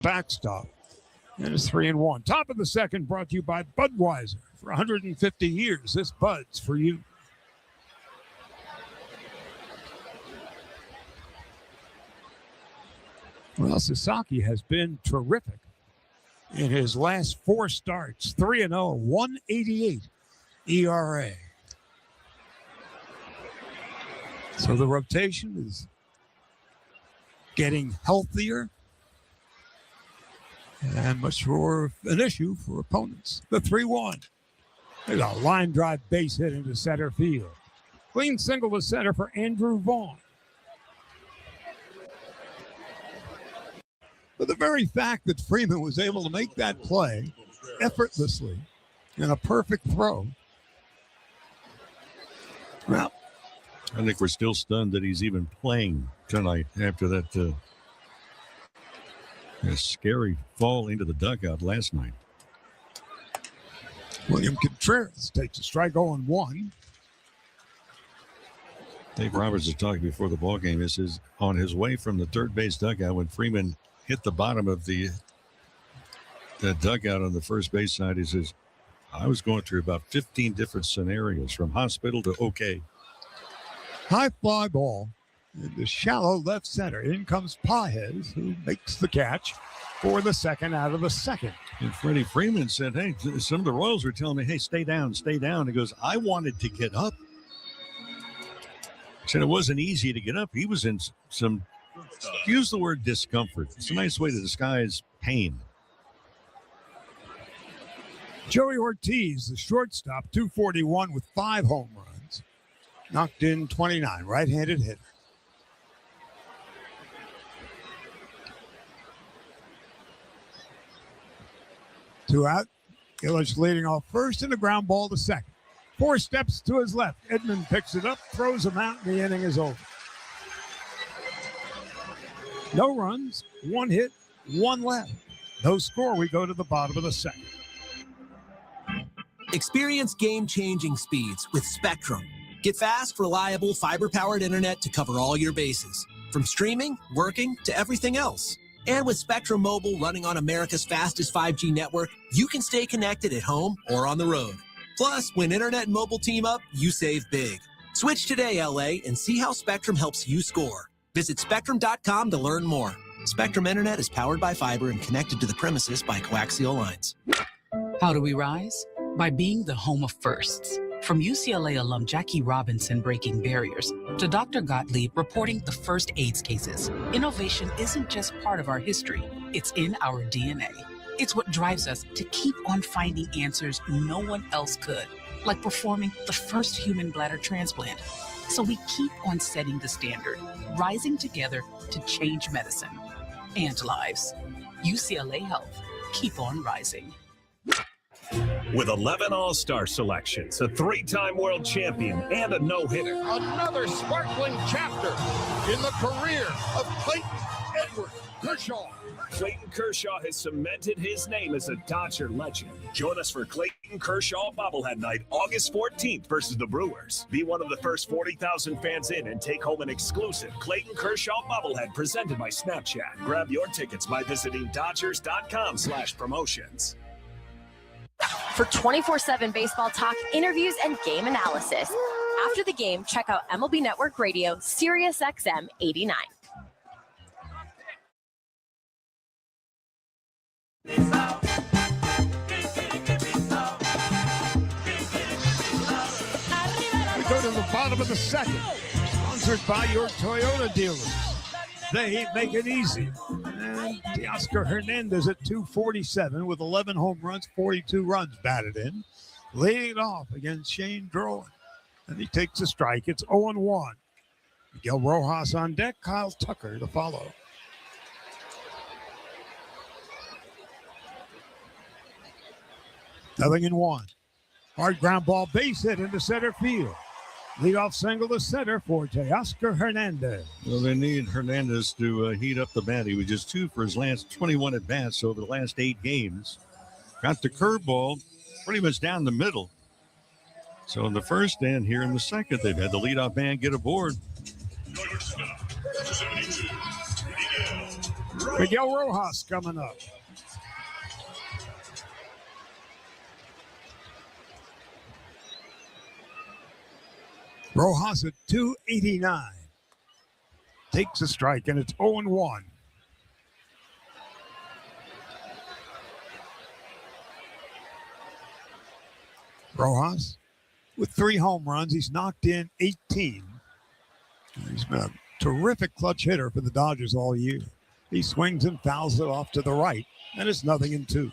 backstop. And it's 3-1. Top of the second brought to you by Budweiser. For 150 years, this Bud's for you. Well, Sasaki has been terrific in his last 4 starts. 3-0, 188 ERA. So the rotation is getting healthier and much more an issue for opponents. The 3-1. There's a line drive base hit into center field. Clean single to center for Andrew Vaughn. But the very fact that Freeman was able to make that play effortlessly in a perfect throw. Well, I think we're still stunned that he's even playing tonight after that scary fall into the dugout last night. William Contreras takes a strike 0-1. Dave Roberts was talking before the ballgame. This is on his way from the third base dugout when Freeman hit the bottom of the dugout on the first base side. He says, I was going through about 15 different scenarios from hospital to okay. High fly ball in the shallow left center. In comes Paez, who makes the catch for the second out of the second. And Freddie Freeman said, hey, some of the Royals were telling me, hey, stay down, stay down. He goes, I wanted to get up. He said it wasn't easy to get up. He was in some, use the word discomfort. It's a nice way to disguise pain. Joey Ortiz, the shortstop, 241 with 5 home runs. Knocked in 29, right-handed hitter. Two out. Illich leading off first and a ground ball to second. 4 steps to his left. Edman picks it up, throws him out, and the inning is over. No runs, 1 hit, 1 left. No score. We go to the bottom of the second. Experience game-changing speeds with Spectrum. Get fast, reliable, fiber-powered internet to cover all your bases, from streaming, working, to everything else. And with Spectrum Mobile running on America's fastest 5G network, you can stay connected at home or on the road. Plus, when internet and mobile team up, you save big. Switch today, LA, and see how Spectrum helps you score. Visit Spectrum.com to learn more. Spectrum Internet is powered by fiber and connected to the premises by coaxial lines. How do we rise? By being the home of firsts. From UCLA alum Jackie Robinson breaking barriers to Dr. Gottlieb reporting the first AIDS cases, innovation isn't just part of our history, it's in our DNA. It's what drives us to keep on finding answers no one else could, like performing the first human bladder transplant. So we keep on setting the standard, rising together to change medicine and lives. UCLA Health, keep on rising. With 11 All-Star selections, a 3-time world champion, and a no-hitter. Another sparkling chapter in the career of Clayton Edward Kershaw. Clayton Kershaw has cemented his name as a Dodger legend. Join us for Clayton Kershaw Bobblehead Night, August 14th versus the Brewers. Be one of the first 40,000 fans in and take home an exclusive Clayton Kershaw Bobblehead presented by Snapchat. Grab your tickets by visiting Dodgers.com/promotions. For 24/7 baseball talk, interviews, and game analysis. After the game, check out MLB Network Radio, Sirius XM 89. We go to the bottom of the second. Sponsored by your Toyota dealers. They make it easy. And Teoscar Hernandez at 247 with 11 home runs, 42 runs batted in. Leading it off against Shane Drowan. And he takes a strike. It's 0-1. Miguel Rojas on deck. Kyle Tucker to follow. Nothing in 1. Hard ground ball base hit into center field. Leadoff single to center for Teoscar Hernandez. Well, they need Hernandez to heat up the bat. He was just 2 for his last 21 at-bats over the last 8 games. Got the curveball pretty much down the middle. So in the first and here in the second, they've had the leadoff man get aboard. Miguel Rojas coming up. Rojas at 289. Takes a strike, and it's 0-1. Rojas with 3 home runs. He's knocked in 18. He's been a terrific clutch hitter for the Dodgers all year. He swings and fouls it off to the right, and it's 0-2.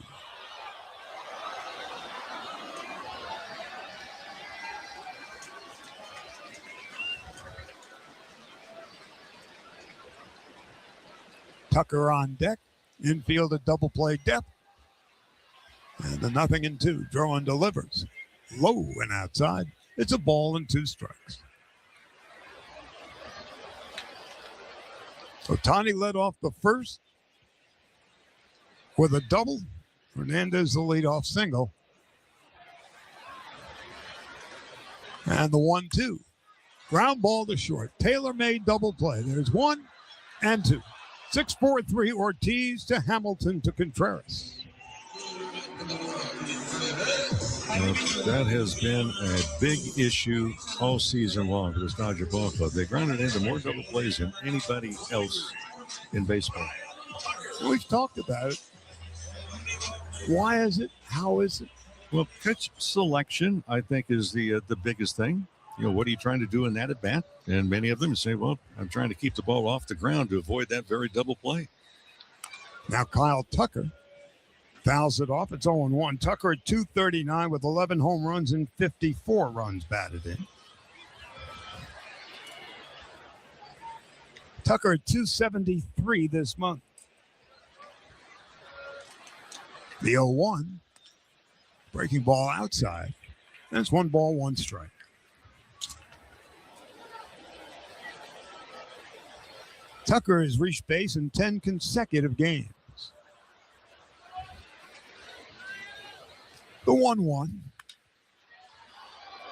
Tucker on deck. Infield at double play depth. And the 0-2. Drowan delivers. Low and outside. It's a ball and 2 strikes. Ohtani led off the first with a double. Hernandez the leadoff single. And the 1-2. Ground ball to short. Taylor-made double play. There's 1 and 2. 6-4-3 Ortiz to Hamilton to Contreras. That has been a big issue all season long for this Dodger ball club. They grounded into more double plays than anybody else in baseball. We've talked about it. Why is it? How is it? Well, pitch selection, I think, is the biggest thing. You know, what are you trying to do in that at bat? And many of them say, well, I'm trying to keep the ball off the ground to avoid that very double play. Now Kyle Tucker fouls it off. It's 0-1. Tucker at 239 with 11 home runs and 54 runs batted in. Tucker at 273 this month. The 0-1. Breaking ball outside. That's 1 ball, 1 strike. Tucker has reached base in 10 consecutive games. The 1-1.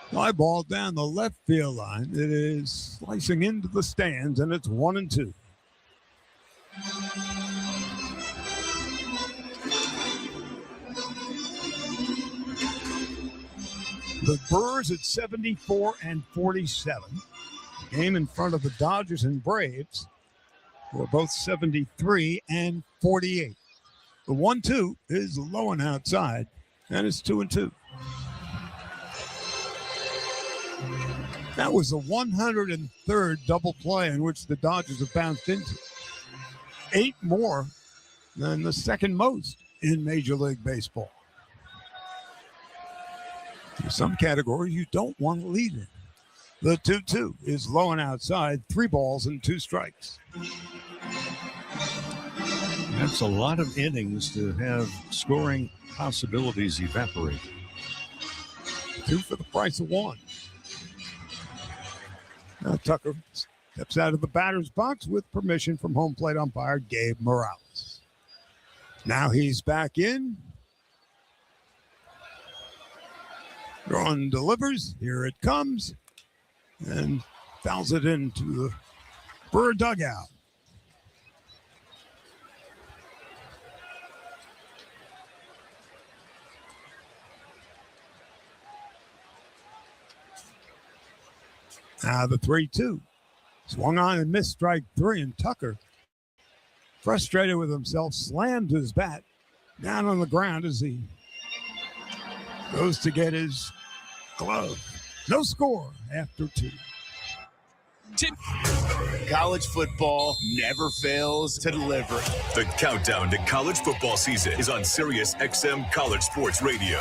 Fly ball down the left field line. It is slicing into the stands, and it's 1-2. The Brewers at 74-47. Game in front of the Dodgers and Braves, who are both 73-48. The 1-2 is low and outside, and it's 2-2. That was the 103rd double play in which the Dodgers have bounced into. 8 more than the second most in Major League Baseball. In some categories, you don't want to lead in. The 2-2 is low and outside, 3 balls and 2 strikes. That's a lot of innings to have scoring possibilities evaporate. 2 for the price of 1. Now Tucker steps out of the batter's box with permission from home plate umpire Gabe Morales. Now he's back in. Drowan delivers. Here it comes. And fouls it into the Brewer dugout. Now the 3-2. Swung on and missed strike 3, and Tucker, frustrated with himself, slammed his bat down on the ground as he goes to get his glove. No score after 2. College football never fails to deliver. The countdown to college football season is on Sirius XM College Sports Radio.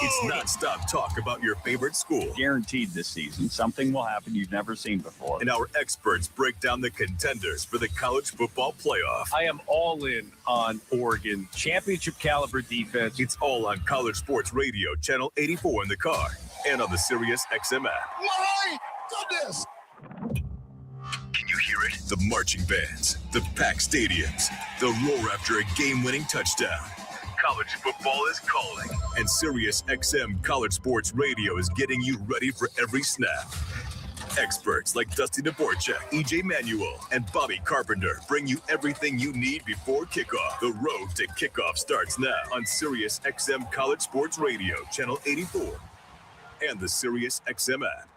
It's nonstop talk about your favorite school. Guaranteed this season, something will happen you've never seen before. And our experts break down the contenders for the college football playoff. I am all in on Oregon. Championship caliber defense. It's all on College Sports Radio, channel 84 in the car, and on the Sirius XM app. My goodness! Can you hear it? The marching bands, the packed stadiums, the roar after a game-winning touchdown. College football is calling, and Sirius XM College Sports Radio is getting you ready for every snap. Experts like Dusty Dvorak, EJ Manuel, and Bobby Carpenter bring you everything you need before kickoff. The road to kickoff starts now on Sirius XM College Sports Radio, Channel 84, and the Sirius XM app.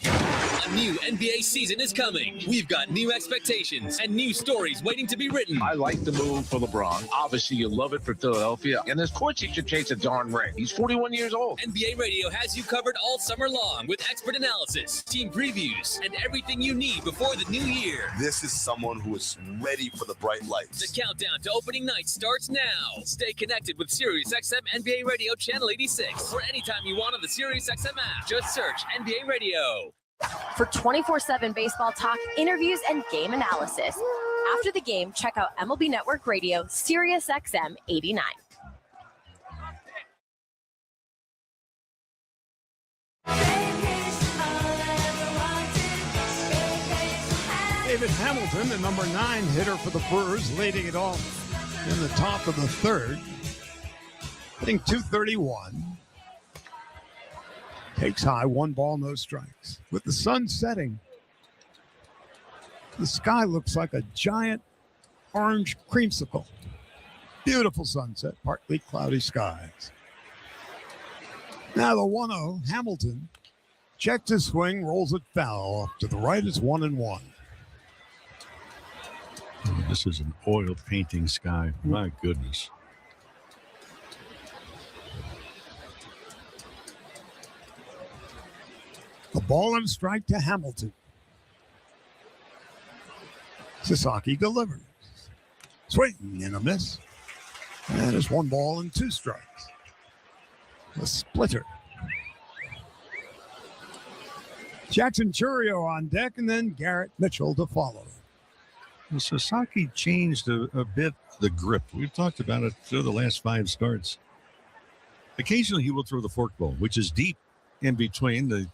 A new NBA season is coming. We've got new expectations and new stories waiting to be written. I like the move for LeBron. Obviously, you love it for Philadelphia. And of course, he should chase a darn ring. He's 41 years old. NBA Radio has you covered all summer long with expert analysis, team previews, and everything you need before the new year. This is someone who is ready for the bright lights. The countdown to opening night starts now. Stay connected with Sirius XM NBA Radio Channel 86 or anytime you want on the Sirius XM app. Just search NBA Radio. For 24/7 baseball talk, interviews, and game analysis. After the game, check out MLB Network Radio, Sirius XM 89. David Hamilton, the number 9 hitter for the Brewers, leading it off in the top of the third, hitting .231. Takes high, 1 ball, no strikes. With the sun setting, the sky looks like a giant orange creamsicle. Beautiful sunset, partly cloudy skies. Now the 1-0, Hamilton checks his swing, rolls it foul. Off to the right, it's 1-1. This is an oil painting sky. My goodness. A ball and a strike to Hamilton. Sasaki delivers. Swing and a miss. And it's 1 ball and 2 strikes. A splitter. Jackson Churio on deck, and then Garrett Mitchell to follow. Well, Sasaki changed a bit the grip. We've talked about it through the last 5 starts. Occasionally he will throw the forkball, which is deep in between the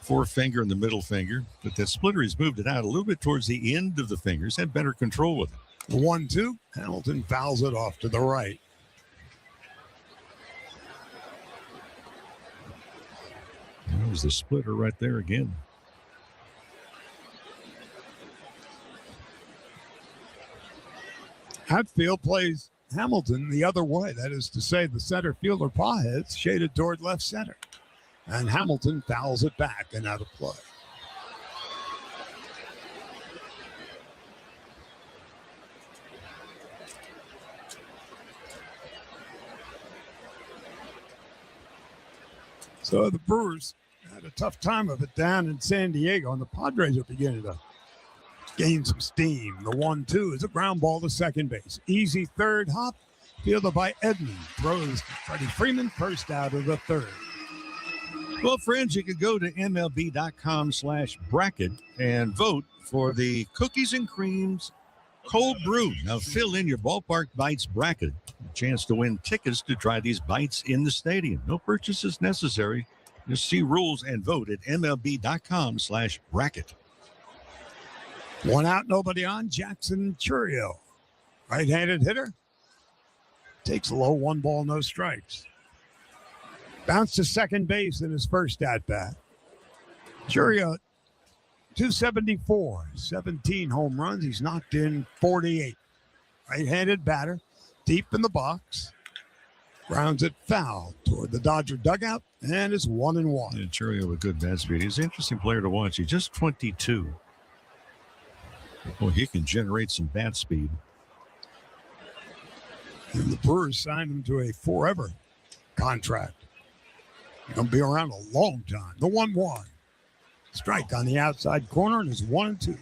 forefinger and the middle finger. But that splitter, he's moved it out a little bit towards the end of the fingers, had better control with it. The 1-2, Hamilton fouls it off to the right. That was the splitter right there again. Outfield plays Hamilton the other way. That is to say, the center fielder Pawhead's shaded toward left center. And Hamilton fouls it back and out of play. So the Brewers had a tough time of it down in San Diego, and the Padres are beginning to gain some steam. The 1-2 is a ground ball to second base. Easy third hop, fielded by Edman. Throws to Freddie Freeman, first out of the third. Well, friends, you can go to MLB.com/bracket and vote for the Cookies and Creams Cold Brew. Now fill in your Ballpark Bites bracket. A chance to win tickets to try these bites in the stadium. No purchases necessary. Just see rules and vote at MLB.com/bracket. 1 out, nobody on. Jackson Churio, right-handed hitter. Takes a low 1 ball, no strikes. Bounced to second base in his first at-bat. Churio, 274, 17 home runs. He's knocked in 48. Right-handed batter, deep in the box. Grounds it foul toward the Dodger dugout, and it's 1-1. Yeah, Churio with good bat speed. He's an interesting player to watch. He's just 22. Boy, he can generate some bat speed. And the Brewers signed him to a forever contract. He's going to be around a long time. The 1-1. Strike on the outside corner, and it's 1-2.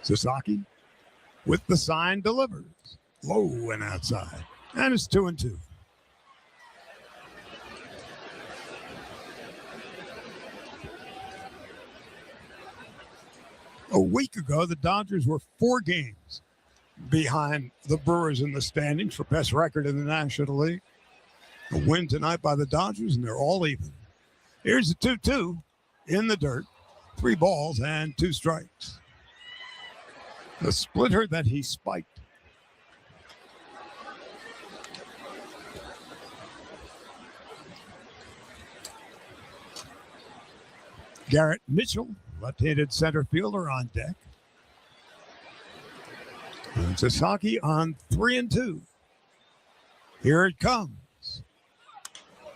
Sasaki with the sign delivers. Low and outside. And it's 2-2. A week ago, the Dodgers were 4 games behind the Brewers in the standings for best record in the National League. A win tonight by the Dodgers, and they're all even. Here's the 2-2 in the dirt. 3 balls and 2 strikes. The splitter that he spiked. Garrett Mitchell, left-handed center fielder, on deck. And Sasaki on 3-2. Here it comes.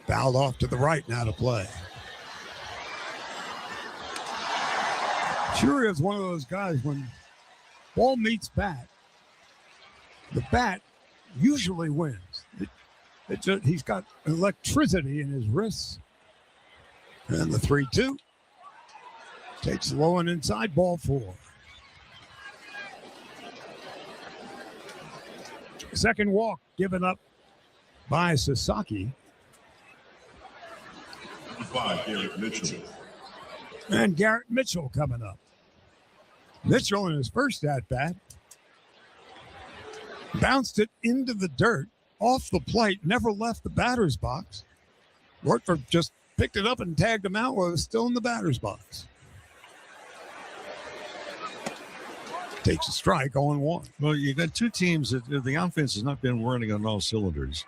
Fouled off to the right, now to play. Sure is one of those guys, when ball meets bat, the bat usually wins. He's got electricity in his wrists. And the 3-2 takes low and inside, ball 4. Second walk given up by Sasaki. By Garrett Mitchell. And Garrett Mitchell coming up. Mitchell in his first at-bat bounced it into the dirt, off the plate, never left the batter's box. Workford just picked it up and tagged him out while it was still in the batter's box. Takes a strike, 0-1. Well, you got two teams that the offense has not been running on all cylinders.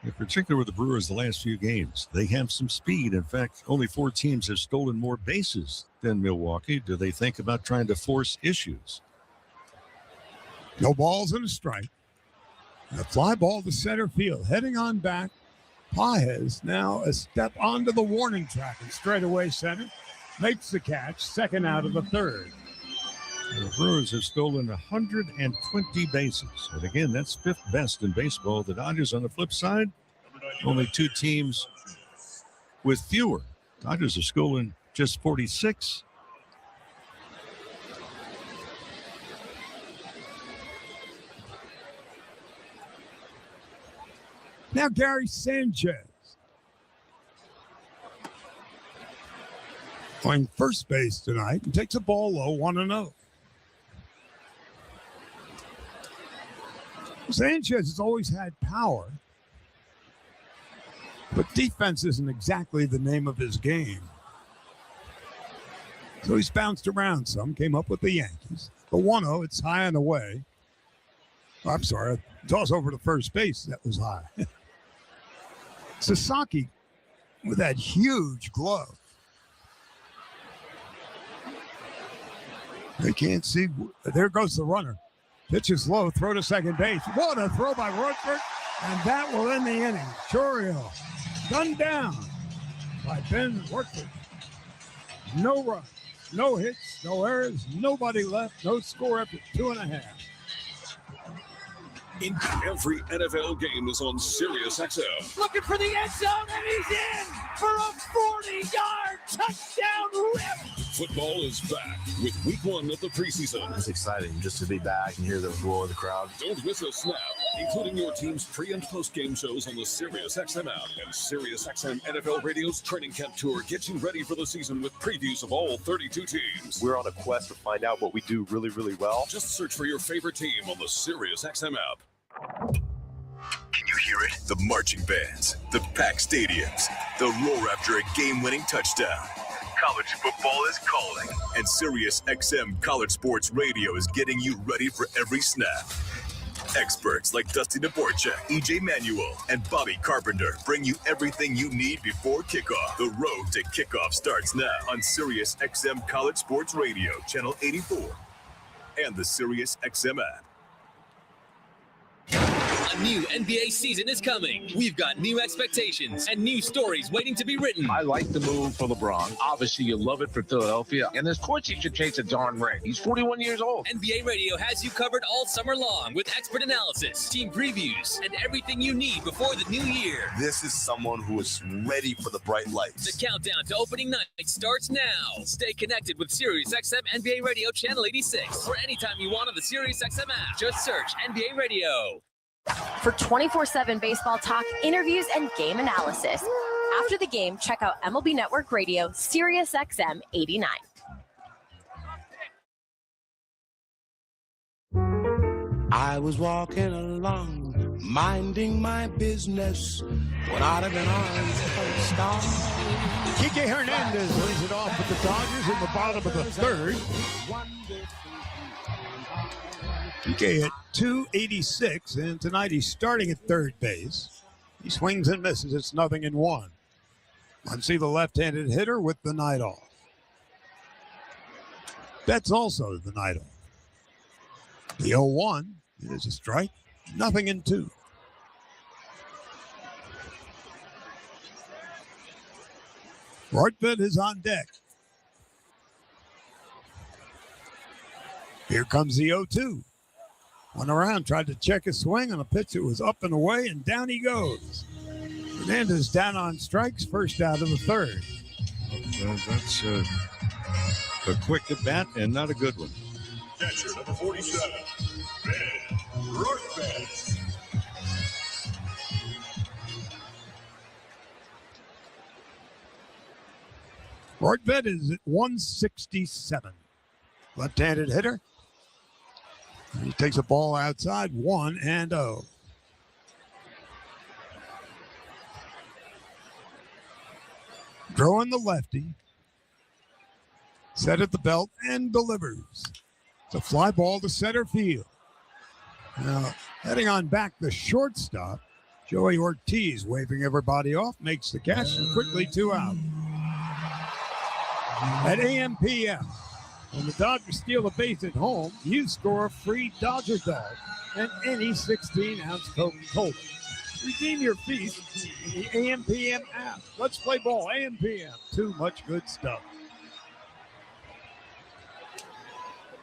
In particular with the Brewers the last few games. They have some speed. In fact, only 4 teams have stolen more bases than Milwaukee. Do they think about trying to force issues? No balls and a strike. A fly ball to center field. Heading on back. Pages now a step onto the warning track and straightaway center. Makes the catch. Second out of the third. The Brewers have stolen 120 bases. And again, that's 5th best in baseball. The Dodgers on the flip side, only 2 teams with fewer. Dodgers have stolen just 46. Now Gary Sanchez playing first base tonight and takes a ball low, 1-0. Sanchez has always had power, but defense isn't exactly the name of his game. So he's bounced around some, came up with the Yankees. The 1-0, it's high and away. Oh, I'm sorry, toss over to first base, that was high. Sasaki with that huge glove. They can't see. There goes the runner. Pitch is low, throw to second base. What a throw by Rookford, and that will end the inning. Chorio gunned down by Ben Rookford. No run, no hits, no errors, nobody left, no score after 2.5. Every NFL game is on SiriusXM. Looking for the end zone, and he's in for a 40-yard touchdown rip. Football is back with week 1 of the preseason. It's exciting just to be back and hear the roar of the crowd. Don't miss a snap, including your team's pre- and post-game shows on the SiriusXM app. And SiriusXM NFL Radio's training camp tour gets you ready for the season with previews of all 32 teams. We're on a quest to find out what we do really, really well. Just search for your favorite team on the SiriusXM app. Can you hear it? The marching bands, the packed stadiums, the roar after a game-winning touchdown. College football is calling, and SiriusXM College Sports Radio is getting you ready for every snap. Experts like Dusty Dvorak, EJ Manuel, and Bobby Carpenter bring you everything you need before kickoff. The road to kickoff starts now on SiriusXM College Sports Radio, Channel 84, and the SiriusXM app. A new NBA season is coming. We've got new expectations and new stories waiting to be written. I like the move for LeBron. Obviously, you love it for Philadelphia. And this course he should chase a darn ring. He's 41 years old. NBA Radio has you covered all summer long with expert analysis, team previews, and everything you need before the new year. This is someone who is ready for the bright lights. The countdown to opening night starts now. Stay connected with SiriusXM NBA Radio Channel 86 or anytime you want on the SiriusXM app. Just search NBA Radio. For 24/7 baseball talk, interviews, and game analysis. After the game, check out MLB Network Radio, SiriusXM 89. I was walking along, minding my business, when I'd have been on the star. Kike Hernandez leads it off with the Dodgers in the bottom of the third. PK at 286, and tonight he's starting at third base. He swings and misses. It's 0-1. Muncy, the left-handed hitter, with the night off. Betts also the night off. The 0-1 is a strike. 0-2. Rortvedt is on deck. Here comes the 0-2. Went around, tried to check his swing on a pitch that was up and away, and down he goes. Hernandez down on strikes, first out of the third. That's a quick at bat and not a good one. Catcher number 47, Ben Rortvedt. Rortvedt is at 167. Left-handed hitter. He takes a ball outside, 1-0. Throwing the lefty. Set at the belt and delivers. It's a fly ball to center field. Now, heading on back, the shortstop, Joey Ortiz, waving everybody off, makes the catch, and quickly 2 out. At AM/PM, when the Dodgers steal a base at home, you score a free Dodger dog and any 16-ounce Coca-Cola. Redeem your feast in the AM/PM app. Let's play ball. AM/PM. Too much good stuff.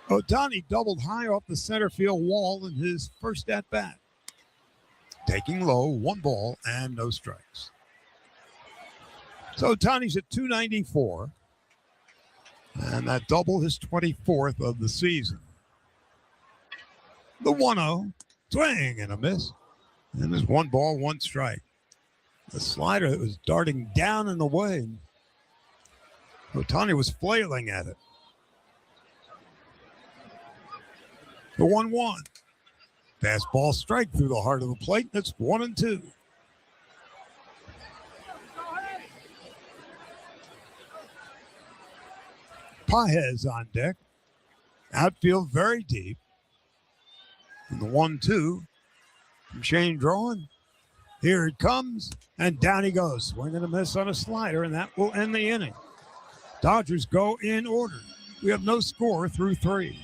Ohtani doubled high off the center field wall in his first at-bat. Taking low, 1 ball and no strikes. So Ohtani's at 294. And that double, his 24th of the season. The 1-0, swing and a miss. And there's 1 ball, 1 strike. The slider that was darting down and away. Ohtani was flailing at it. The 1-1. Fastball strike through the heart of the plate. That's 1-2. Paez on deck. Outfield very deep. And the 1-2 from Shane Drowan. Here it comes, and down he goes. Swing and a miss on a slider, and that will end the inning. Dodgers go in order. We have no score through 3.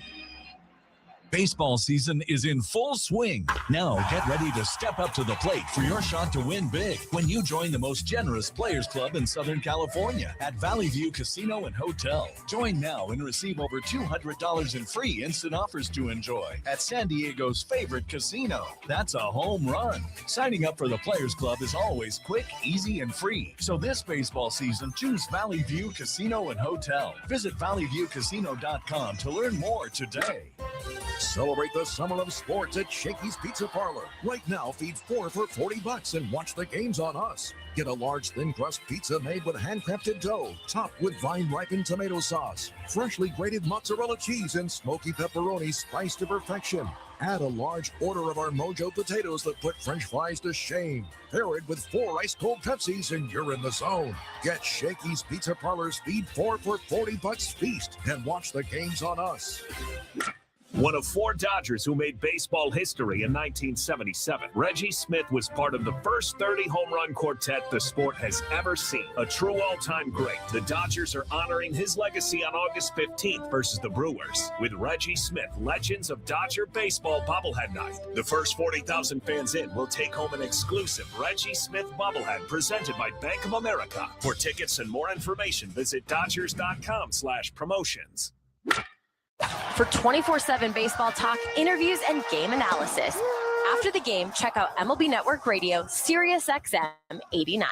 Baseball season is in full swing. Now get ready to step up to the plate for your shot to win big when you join the most generous Players Club in Southern California at Valley View Casino and Hotel. Join now and receive over $200 in free instant offers to enjoy at San Diego's favorite casino. That's a home run. Signing up for the Players Club is always quick, easy, and free. So this baseball season, choose Valley View Casino and Hotel. Visit valleyviewcasino.com to learn more today. Celebrate the summer of sports at Shakey's Pizza Parlor. Right now, feed 4 for $40 and watch the games on us. Get a large thin crust pizza made with handcrafted dough, topped with vine-ripened tomato sauce, freshly grated mozzarella cheese, and smoky pepperoni spiced to perfection. Add a large order of our Mojo potatoes that put French fries to shame. Pair it with 4 ice-cold Pepsis and you're in the zone. Get Shakey's Pizza Parlor's feed 4 for $40 feast and watch the games on us. One of 4 Dodgers who made baseball history in 1977, Reggie Smith was part of the first 30 home run quartet the sport has ever seen. A true all-time great. The Dodgers are honoring his legacy on August 15th versus the Brewers with Reggie Smith, Legends of Dodger Baseball bobblehead night. The first 40,000 fans in will take home an exclusive Reggie Smith bobblehead presented by Bank of America. For tickets and more information, visit Dodgers.com/promotions. For 24/7 baseball talk, interviews, and game analysis. After the game, check out MLB Network Radio, Sirius XM 89.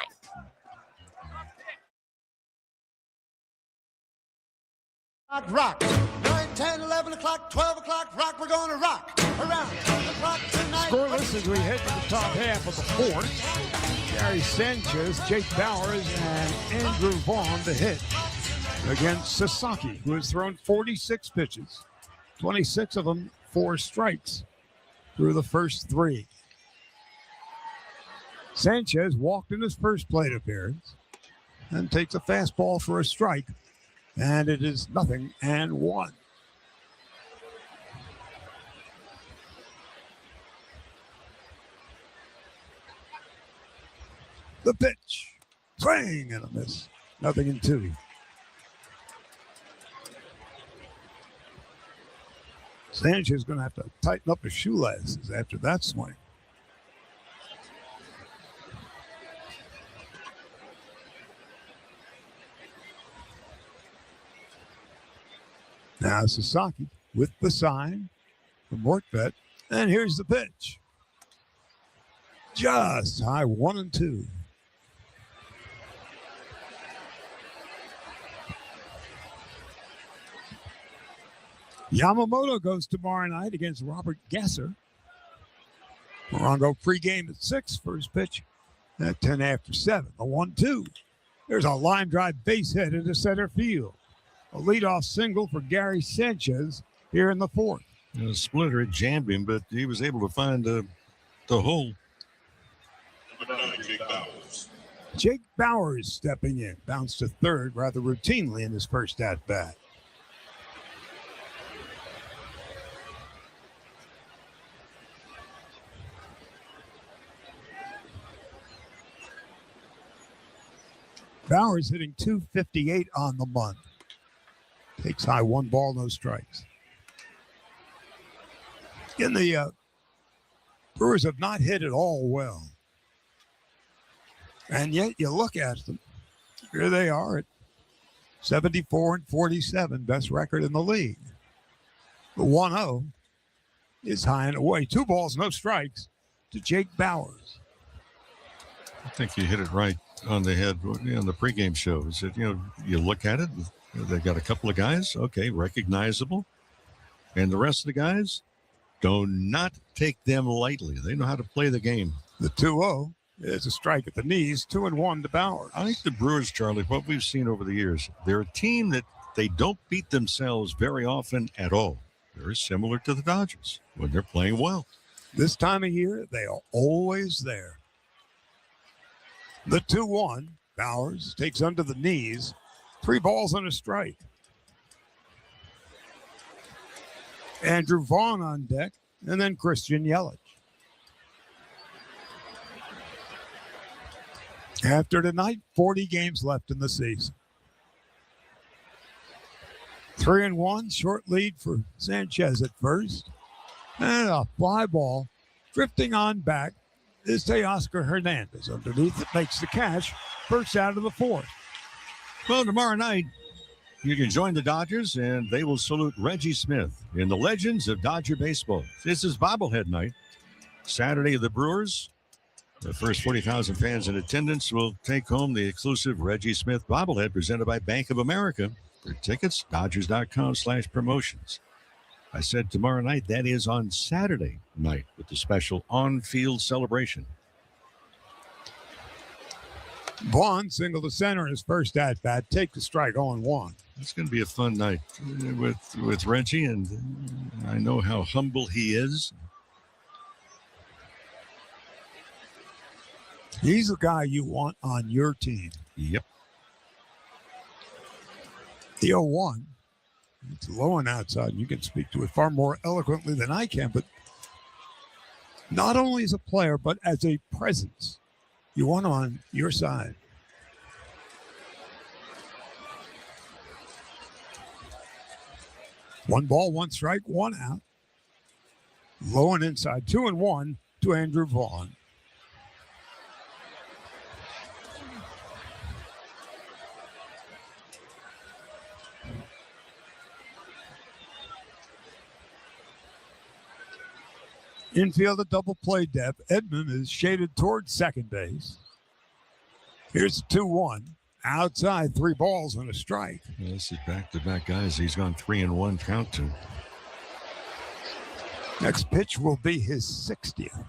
Rock. 9, 10, 11 o'clock, 12 o'clock, rock. We're going to rock around the clock tonight. Scoreless as we head to the top half of the 4th. Gary Sanchez, Jake Bowers, and Andrew Vaughn to hit against Sasaki, who has thrown 46 pitches, 26 of them 4 strikes through the first 3. Sanchez walked in his first plate appearance and takes a fastball for a strike, and it is 0-1. The pitch. Swing and a miss. 0-2. Sanchez is going to have to tighten up his shoelaces after that swing. Now Sasaki with the sign from WorkBet. And here's the pitch. Just high 1-2. Yamamoto goes tomorrow night against Robert Gasser. Morongo pregame at 6. First pitch at 10 after 7. The 1-2. There's a line drive base hit into center field. A leadoff single for Gary Sanchez here in the 4th. A splitter, it jammed him, but he was able to find the hole. Jake Bauers stepping in. Bounced to third rather routinely in his first at-bat. Bauers hitting .258 on the month. Takes high 1 ball, no strikes. Again, the Brewers have not hit it all well. And yet you look at them. Here they are at 74-47, best record in the league. The 1-0 is high and away. 2 balls, no strikes to Jake Bauers. I think you hit it right on the head on the pregame show. Is that, you look at it, they got a couple of guys, okay, recognizable. And the rest of the guys, do not take them lightly. They know how to play the game. The 2-0 is a strike at the knees, 2-1 to Bauer. I think the Brewers, Charlie, what we've seen over the years, they're a team that they don't beat themselves very often at all. Very similar to the Dodgers when they're playing well. This time of year, they are always there. The 2-1, Bauers takes under the knees, 3 balls and a strike. Andrew Vaughn on deck, and then Christian Yelich. After tonight, 40 games left in the season. 3-1, short lead for Sanchez at first. And a fly ball drifting on back is Teoscar Hernandez. Underneath it makes the catch. First out of the 4th. Well, tomorrow night, you can join the Dodgers, and they will salute Reggie Smith in the Legends of Dodger Baseball. This is bobblehead night. Saturday, the Brewers, the first 40,000 fans in attendance, will take home the exclusive Reggie Smith bobblehead presented by Bank of America. For tickets, Dodgers.com/promotions. I said tomorrow night, that is on Saturday night with the special on-field celebration. Vaughn single to center in his first at-bat. Take the strike, 0-1. It's going to be a fun night with Reggie, and I know how humble he is. He's the guy you want on your team. Yep. The 0-1. It's low and outside. You can speak to it far more eloquently than I can, but not only as a player, but as a presence. You want him on your side. One ball, 1 strike, 1 out. Low and inside, 2-1 to Andrew Vaughn. Infield a double play depth. Edman is shaded towards second base. Here's a 2-1. Outside, 3 balls and a strike. Yeah, this is back-to-back guys. He's gone 3-1 count to. Next pitch will be his 60th.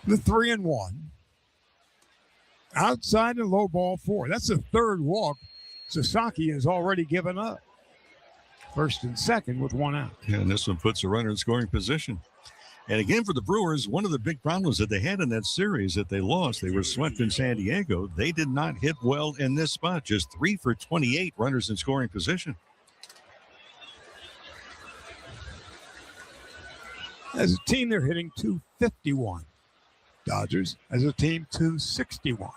The 3-1. Outside and low ball 4. That's the 3rd walk Sasaki has already given up. First and second with 1 out. Yeah, and this one puts a runner in scoring position. And again, for the Brewers, one of the big problems that they had in that series that they lost, they were swept in San Diego. They did not hit well in this spot. Just 3 for 28 runners in scoring position. As a team, they're hitting 251. Dodgers, as a team, 261.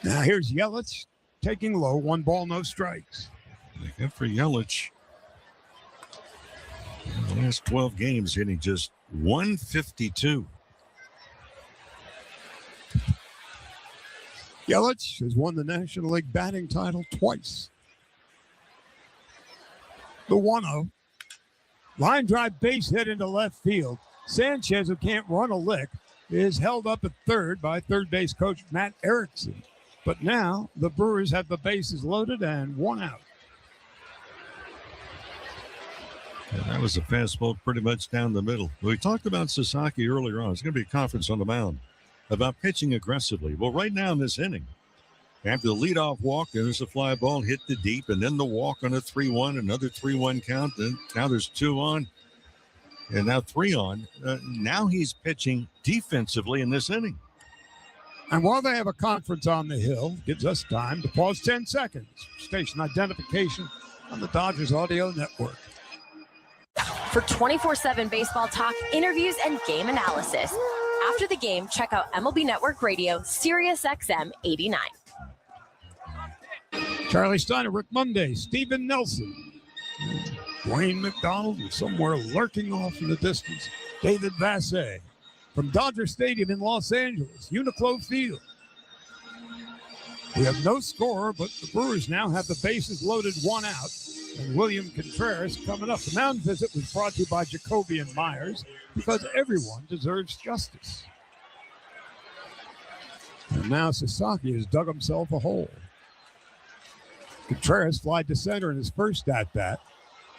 Now here's Yelich taking low, 1 ball, no strikes. Good for Yelich. In the last 12 games, hitting just 152. Yelich has won the National League batting title twice. The 1-0. Line drive base hit into left field. Sanchez, who can't run a lick, is held up at third by third base coach Matt Erickson. But now the Brewers have the bases loaded and 1 out. Yeah, that was a fastball pretty much down the middle. We talked about Sasaki earlier on. It's going to be a conference on the mound about pitching aggressively. Well, right now in this inning, after the leadoff walk, there's a fly ball hit to deep, and then the walk on a 3-1, another 3-1 count. And now there's 2 on, and now 3 on. Now he's pitching defensively in this inning. And while they have a conference on the Hill, gives us time to pause 10 seconds. Station identification on the Dodgers Audio Network. For 24/7 baseball talk, interviews, and game analysis. After the game, check out MLB Network Radio, Sirius XM 89. Charlie Steiner, Rick Monday, Steven Nelson, Wayne McDonald is somewhere lurking off in the distance. David Vassay from Dodger Stadium in Los Angeles, Uniqlo Field. We have no score, but the Brewers now have the bases loaded, 1 out. And William Contreras coming up. The mound visit was brought to you by Jacoby and Myers, because everyone deserves justice. And now Sasaki has dug himself a hole. Contreras flied to center in his first at-bat,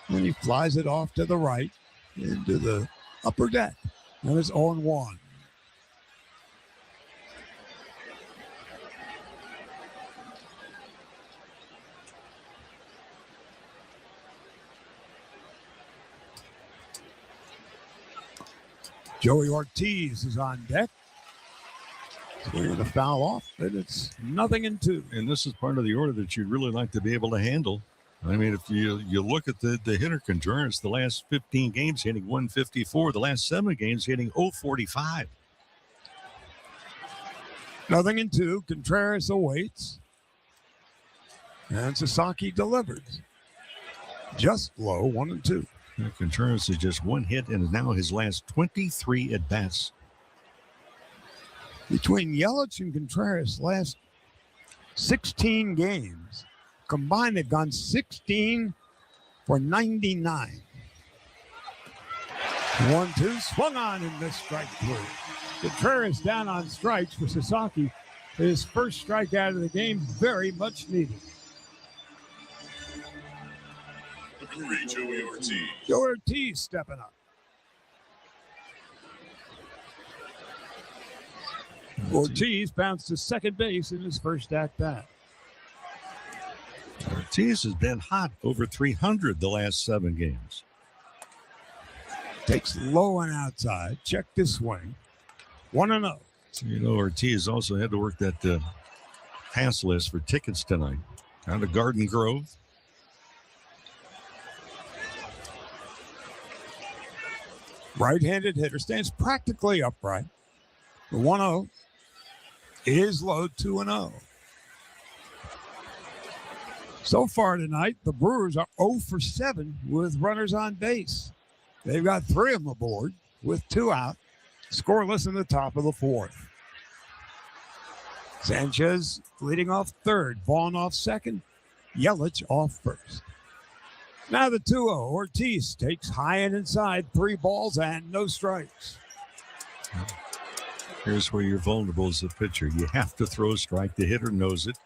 and he flies it off to the right into the upper deck. And it's 0-1. Joey Ortiz is on deck. Swinging the foul off, and it's 0-2. And this is part of the order that you'd really like to be able to handle. I mean, if you look at the hitter Contreras, the last 15 games hitting 154, the last 7 games hitting 045. 0-2. Contreras awaits. And Sasaki delivers. Just low, 1-2. Contreras is just 1 hit and is now his last 23 at-bats. Between Yelich and Contreras' last 16 games, combined they've gone 16 for 99. 1-2, swung on and missed strike 3. Contreras down on strikes for Sasaki. His first strikeout of the game, very much needed. Joey Ortiz. Joey Ortiz stepping up. Ortiz bounced to second base in his first at-bat. Ortiz has been hot, over 300 the last 7 games. Takes low and outside. Check this swing. 1-0. So, you know, Ortiz also had to work that pass list for tickets tonight. Down to Garden Grove. Right-handed hitter, stands practically upright. The 1-0 is low, 2-0. So far tonight, the Brewers are 0 for 7 with runners on base. They've got 3 of them aboard with 2 out. Scoreless in the top of the 4th. Sanchez leading off third, Vaughn off second, Yelich off first. Now the 2-0. Ortiz takes high and inside, 3 balls and no strikes. Here's where you're vulnerable as a pitcher. You have to throw a strike. The hitter knows it.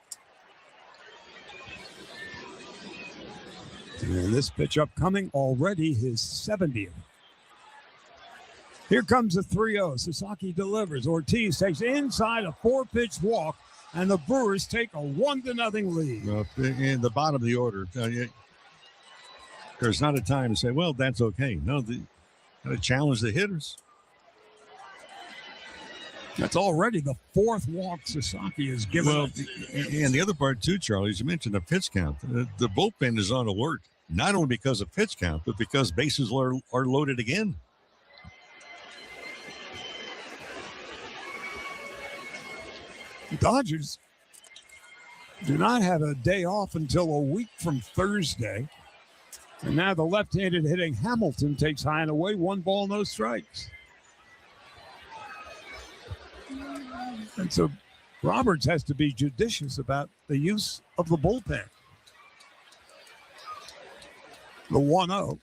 And this pitch upcoming, already his 70th. Here comes the 3-0. Sasaki delivers. Ortiz takes inside a 4-pitch walk, and the Brewers take a 1-0 lead. In the bottom of the order, there's not a time to say, well, that's okay. No, got to challenge the hitters. That's already the 4th walk Sasaki has given. Well, and the other part too, Charlie, as you mentioned the pitch count. The bullpen is on alert. not only because of pitch count, but because bases are loaded again. The Dodgers do not have a day off until a week from Thursday. And now the left-handed hitting Hamilton takes high and away, 1 ball, no strikes. And so Roberts has to be judicious about the use of the bullpen. The 1-0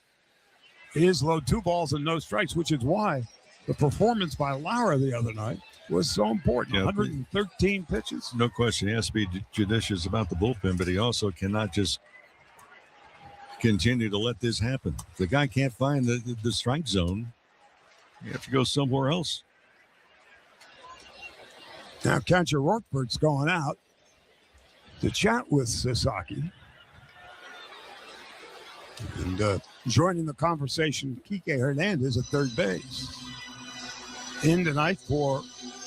is low, 2 balls and no strikes, which is why the performance by Lara the other night was so important. 113 pitches. No question. He has to be judicious about the bullpen, but he also cannot just continue to let this happen. If the guy can't find the strike zone, you have to go somewhere else. Now catcher Rockford's going out to chat with Sasaki. And joining the conversation, Kike Hernandez at third base. In tonight for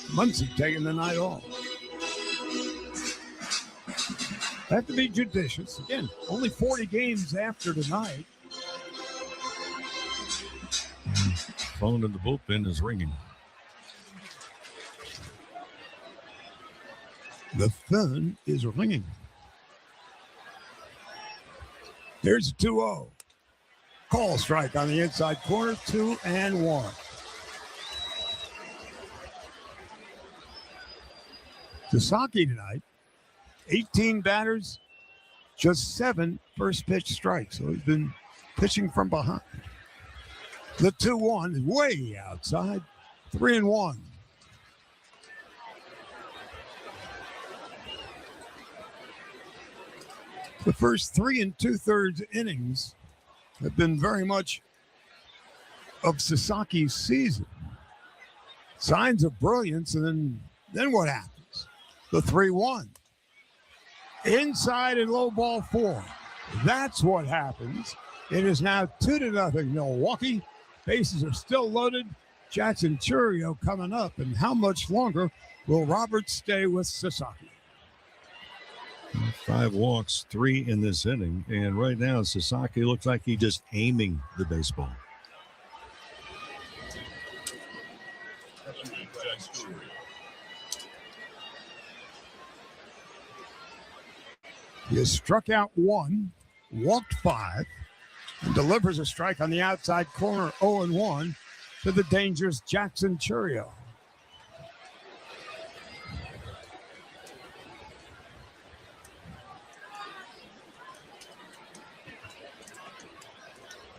Muncy taking the night off. Have to be judicious. Again, only 40 games after tonight. Phone in the bullpen is ringing. The phone is ringing. Here's a 2-0. Call strike on the inside corner, 2-1. Sasaki tonight, 18 batters, just 7 first pitch strikes. So he's been pitching from behind. The 2-1 is way outside, 3-1. The first 3 2/3 innings have been very much of Sasaki's season. Signs of brilliance, and then what happens? The 3-1. Inside and low ball 4. That's what happens. It is now 2-0 Milwaukee. Bases are still loaded. Jackson Churio coming up. And how much longer will Roberts stay with Sasaki? 5 walks, 3 in this inning. And right now, Sasaki looks like he's just aiming the baseball. He has struck out 1, walked 5, and delivers a strike on the outside corner, 0-1, to the dangerous Jackson Churio.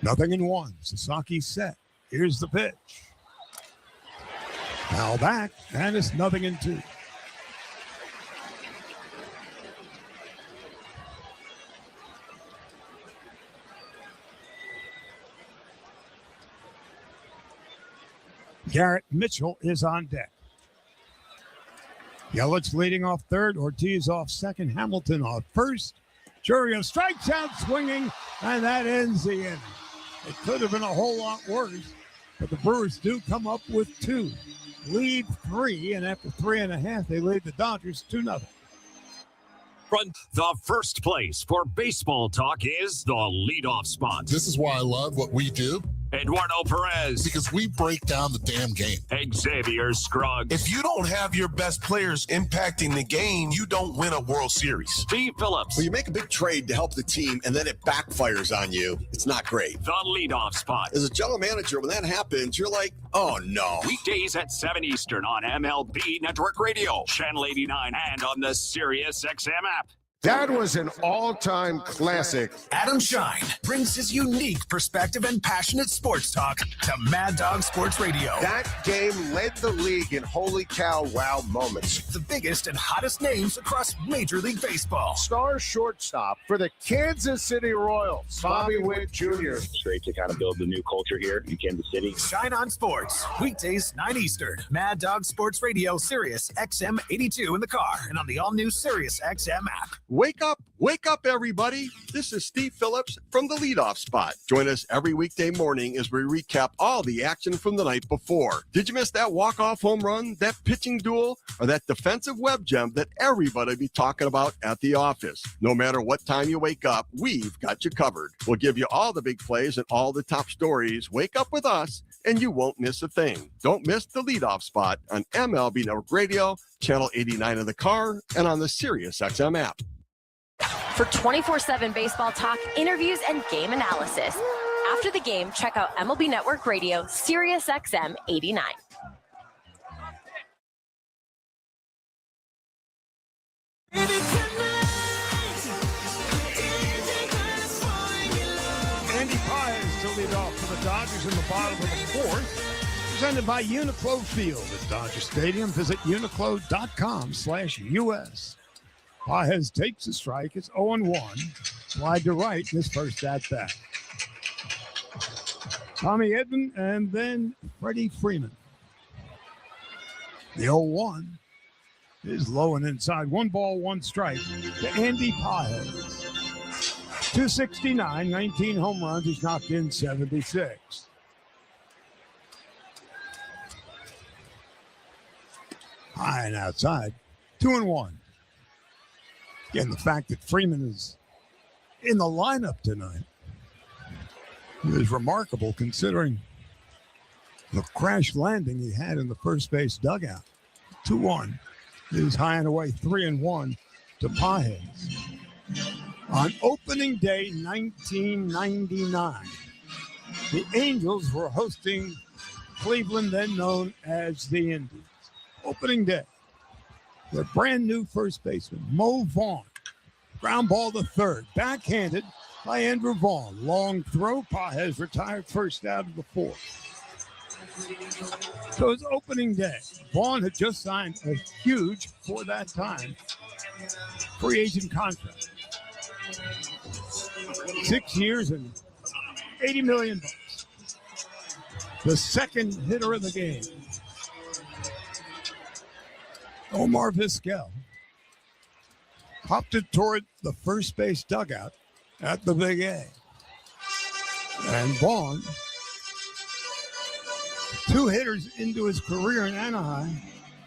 Nothing in 1. Sasaki set. Here's the pitch. Foul back, and it's 0-2. Garrett Mitchell is on deck. Yelich leading off third, Ortiz off second, Hamilton off first. Churio strikes out swinging, and that ends the inning. It could have been a whole lot worse, but the Brewers do come up with 2. Lead 3, and after 3.5, they lead the Dodgers 2-0. The first place for baseball talk is the leadoff spot. This is why I love what we do. Eduardo Perez. Because we break down the damn game. Xavier Scruggs. If you don't have your best players impacting the game, you don't win a World Series. Steve Phillips. When you make a big trade to help the team and then it backfires on you, it's not great. The leadoff spot. As a general manager, when that happens, you're like, oh no. Weekdays at 7 Eastern on MLB Network Radio, Channel 89, and on the Sirius XM app. That was an all-time classic. Adam Shine brings his unique perspective and passionate sports talk to Mad Dog Sports Radio. That game led the league in holy cow wow moments. The biggest and hottest names across Major League Baseball. Star shortstop for the Kansas City Royals, Bobby Witt Jr. It's great to kind of build the new culture here in Kansas City. Shine on Sports, weekdays 9 Eastern. Mad Dog Sports Radio, Sirius XM 82 in the car and on the all-new Sirius XM app. Wake up, everybody. This is Steve Phillips from the leadoff spot. Join us every weekday morning as we recap all the action from the night before. Did you miss that walk-off home run, that pitching duel, or that defensive web gem that everybody be talking about at the office? No matter what time you wake up, we've got you covered. We'll give you all the big plays and all the top stories. Wake up with us, and you won't miss a thing. Don't miss the leadoff spot on MLB Network Radio, Channel 89 in the car, and on the SiriusXM app. For 24/7 baseball talk, interviews, and game analysis. After the game, check out MLB Network Radio, SiriusXM 89. Andy Paez to lead off for the Dodgers in the bottom of the fourth. Presented by Uniqlo Field at Dodger Stadium. Visit uniqlo.com/US. Paez takes a strike. It's 0-1. Wide to right in his first at-bat. Tommy Edman and then Freddie Freeman. The 0-1 is low and inside. 1 ball, 1 strike to Andy Paez. 269, 19 home runs. He's knocked in 76. High and outside. 2-1. Again, the fact that Freeman is in the lineup tonight is remarkable considering the crash landing he had in the first base dugout. 2-1 is high and away, 3-1 to Paez. On opening day 1999, the Angels were hosting Cleveland, then known as the Indians. Opening day. Their brand new first baseman, Mo Vaughn. Ground ball to third. Backhanded by Andrew Vaughn. Long throw. Paez retired first out of the fourth. So it's opening day. Vaughn had just signed a huge, for that time, free agent contract. 6 years and $80 million. The second hitter of the game. Omar Vizquel popped it toward the first base dugout at the Big A. And Vaughn, 2 hitters into his career in Anaheim,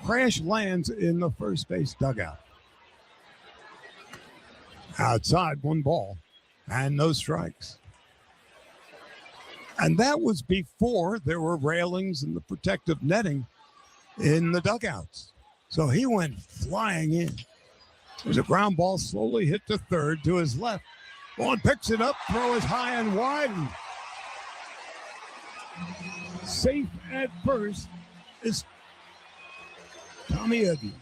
crash lands in the first base dugout. Outside, 1 ball and no strikes. And that was before there were railings and the protective netting in the dugouts. So he went flying in. There's a ground ball slowly hit to third to his left. Vaughn picks it up, throw is high and wide. And safe at first is Tommy Edman.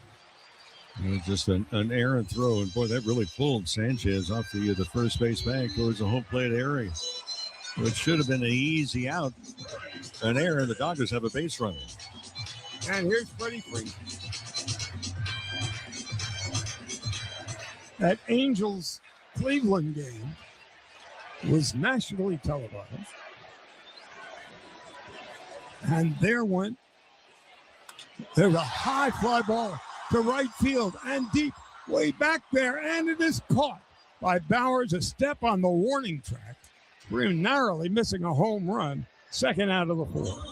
Just an errant throw, and boy, that really pulled Sanchez off the first base bag towards the home plate area. It should have been an easy out. An error, the Dodgers have a base runner. And here's Freddie Freeman. That Angels Cleveland game was nationally televised. And there's a high fly ball to right field and deep, way back there, and it is caught by Bowers, a step on the warning track. Freeman narrowly missing a home run, second out of the 4th.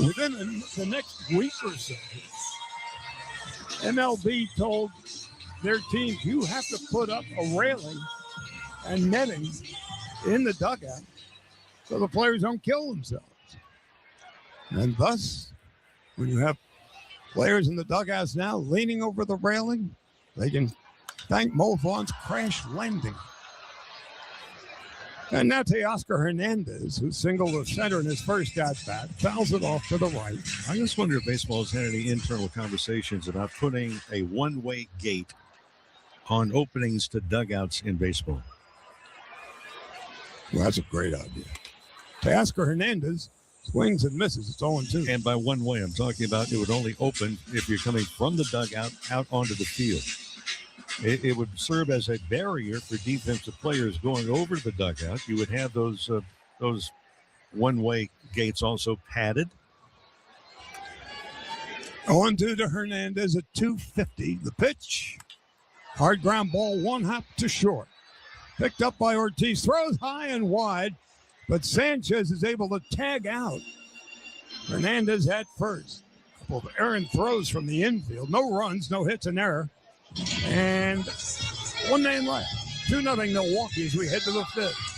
Within the next week or so, MLB told their teams, you have to put up a railing and netting in the dugout so the players don't kill themselves. And thus, when you have players in the dugouts now leaning over the railing, they can thank Mo Vaughn's crash landing. And now Teoscar Hernandez, who singled the center in his first at-bat, fouls it off to the right. I just wonder if baseball has had any internal conversations about putting a one-way gate on openings to dugouts in baseball. Well, that's a great idea. Teoscar Hernandez swings and misses. It's 0-2. And by one way, I'm talking about it would only open if you're coming from the dugout out onto the field. It would serve as a barrier for defensive players going over the dugout. You would have those one-way gates also padded. 0-2 to Hernandez at 250. The pitch. Hard ground ball, one hop to short. Picked up by Ortiz. Throws high and wide, but Sanchez is able to tag out. Hernandez at first. Couple of errant throws from the infield. No runs, no hits, an error. And one man left. 2-0 Milwaukee as we head to the fifth.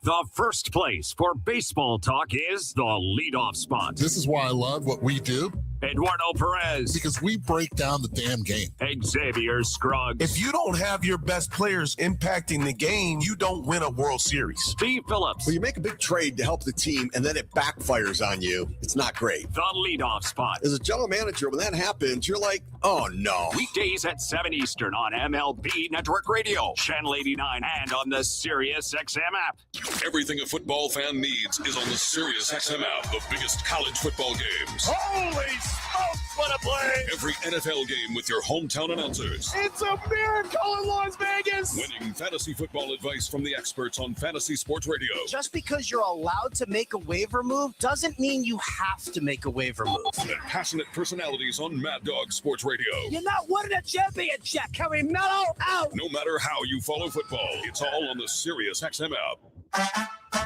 The first place for baseball talk is the leadoff spot. This is why I love what we do. Eduardo Perez. Because we break down the damn game. Xavier Scruggs. If you don't have your best players impacting the game, you don't win a World Series. Steve Phillips. When you make a big trade to help the team and then it backfires on you, it's not great. The leadoff spot. As a general manager, when that happens, you're like, oh no. Weekdays at 7 Eastern on MLB Network Radio, Channel 89, and on the Sirius XM app. Everything a football fan needs is on the Sirius XM app. The biggest college football games. Holy smokes, what a play! Every NFL game with your hometown announcers. It's a miracle in Las Vegas! Winning fantasy football advice from the experts on Fantasy Sports Radio. Just because you're allowed to make a waiver move doesn't mean you have to make a waiver move. And passionate personalities on Mad Dog Sports Radio. You're not winning a championship. Can we mellow out? No matter how you follow football, it's all on the Sirius XM app.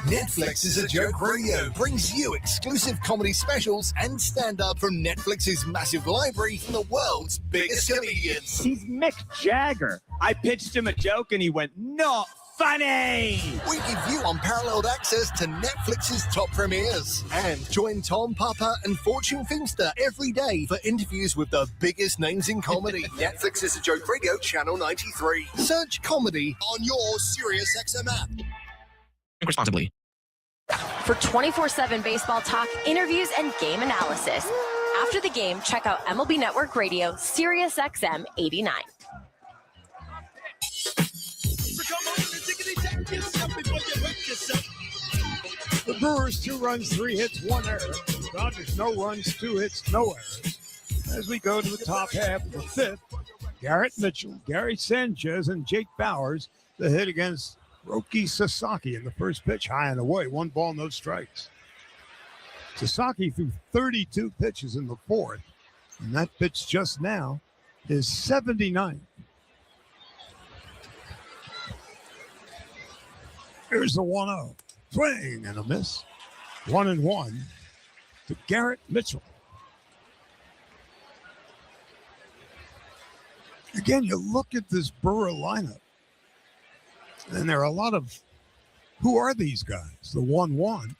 Netflix is a Joke Radio brings you exclusive comedy specials and stand-up from Netflix's massive library from the world's biggest comedians. He's Mick Jagger. I pitched him a joke and he went, not funny. We give you unparalleled access to Netflix's top premieres. And join Tom Papa and Fortune Feimster every day for interviews with the biggest names in comedy. Netflix is a Joke Radio, Channel 93. Search comedy on your Sirius XM app. Responsibly. For 24/7 baseball talk, interviews, and game analysis. After the game, check out MLB Network Radio, Sirius XM 89. The Brewers, 2 runs, 3 hits, 1 error. The Dodgers, no runs, 2 hits, no errors. As we go to the top half of the fifth, Garrett Mitchell, Gary Sanchez, and Jake Bowers, the hit against Roki Sasaki in the first pitch, high and away, 1 ball, no strikes. Sasaki threw 32 pitches in the fourth, and that pitch just now is 79. Here's the 1-0. Swing and a miss. 1-1 to Garrett Mitchell. Again, you look at this Brewer lineup, and there are a lot of, who are these guys? The 1-1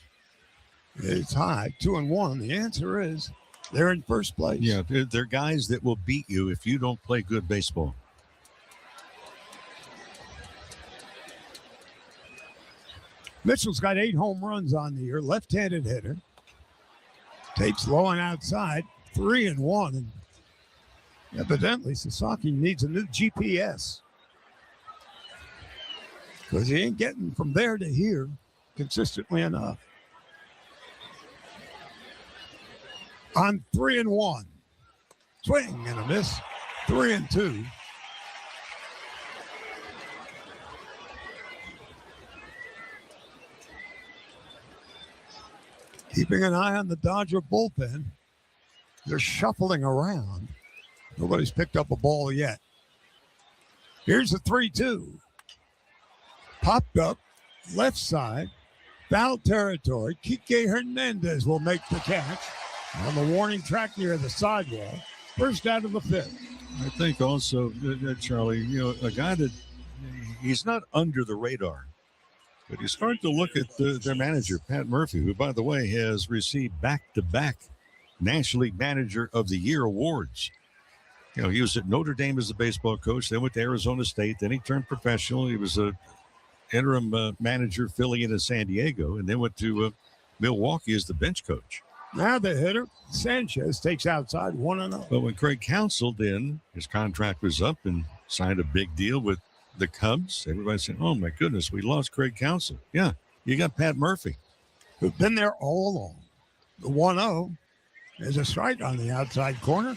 is high, 2-1. The answer is they're in first place. Yeah, they're guys that will beat you if you don't play good baseball. Mitchell's got 8 home runs on the year, left-handed hitter. Takes low and outside, 3-1. And evidently, Sasaki needs a new GPS, because he ain't getting from there to here consistently enough. On 3-1. Swing and a miss. 3-2. Keeping an eye on the Dodger bullpen. They're shuffling around. Nobody's picked up a ball yet. Here's the 3-2. Popped up, left side, foul territory. Kike Hernandez will make the catch on the warning track near the sidewall. First out of the fifth. I think also, Charlie, you know, a guy that he's not under the radar, but he's starting to look at their manager, Pat Murphy, who, by the way, has received back-to-back National League Manager of the Year awards. You know, he was at Notre Dame as a baseball coach, then went to Arizona State, then he turned professional. He was a interim manager filling in San Diego, and then went to Milwaukee as the bench coach. Now the hitter, Sanchez, takes outside 1-0. But when Craig Counsell then, his contract was up and signed a big deal with the Cubs, everybody said, oh my goodness, we lost Craig Counsell. Yeah, you got Pat Murphy, who's been there all along. The 1-0 is a strike on the outside corner,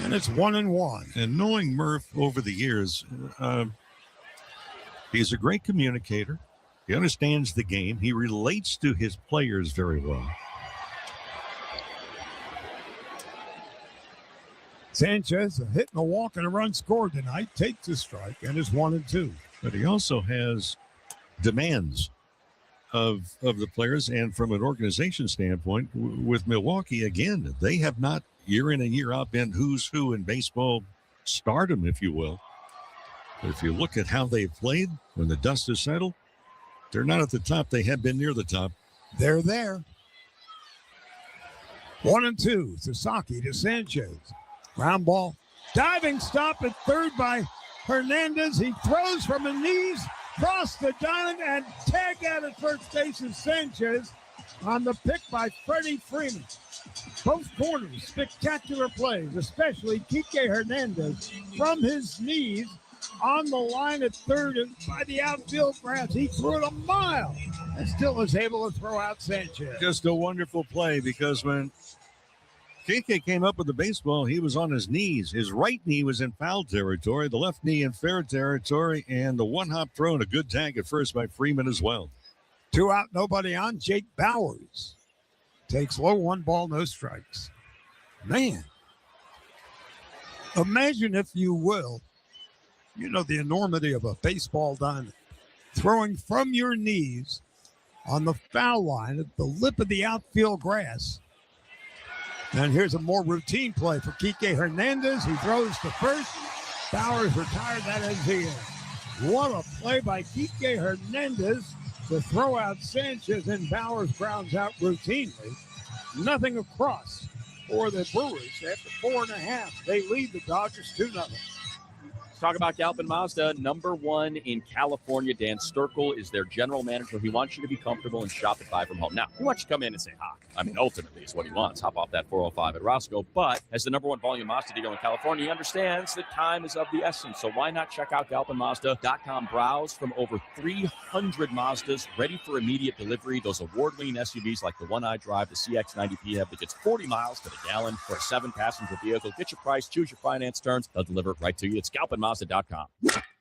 and it's 1-1. And knowing Murph over the years, he's a great communicator. He understands the game. He relates to his players very well. Sanchez, a hit and a walk and a run scored tonight, takes a strike and is 1-2. But he also has demands of the players, and from an organization standpoint, with Milwaukee, again, they have not year in and year out been who's who in baseball stardom, if you will. But if you look at how they've played when the dust has settled, they're not at the top. They have been near the top. They're there. 1-2. Sasaki to Sanchez. Ground ball. Diving stop at third by Hernandez. He throws from his knees, cross the diamond, and tag out at first base is Sanchez on the pick by Freddie Freeman. Both corners, spectacular plays, especially Kike Hernandez from his knees on the line at third and by the outfield grass. He threw it a mile and still was able to throw out Sanchez. Just a wonderful play, because when Kike came up with the baseball, he was on his knees. His right knee was in foul territory, the left knee in fair territory, and the one-hop throw and a good tag at first by Freeman as well. 2 out, nobody on. Jake Bowers takes low, 1 ball, no strikes. Man, imagine, if you will, the enormity of a baseball diamond. Throwing from your knees on the foul line at the lip of the outfield grass. And here's a more routine play for Kike Hernandez. He throws to first. Bowers retired. That ends the inning. What a play by Kike Hernandez to throw out Sanchez, and Bowers grounds out routinely. Nothing across for the Brewers after 4.5. They lead the Dodgers 2-0. Talk about Galpin Mazda, #1 in California. Dan Sturkle is their general manager. He wants you to be comfortable and shop and buy from home. Now, he wants you to come in and say hi. I mean, ultimately is what he wants. Hop off that 405 at Roscoe. But as the #1 volume Mazda dealer in California, he understands that time is of the essence. So why not check out GalpinMazda.com. Browse from over 300 Mazdas ready for immediate delivery. Those award-winning SUVs like the one I drive, the CX-90 PHEV that gets 40 miles to the gallon for a 7-passenger vehicle. Get your price, choose your finance terms. They'll deliver it right to you. It's GalpinMazda.com.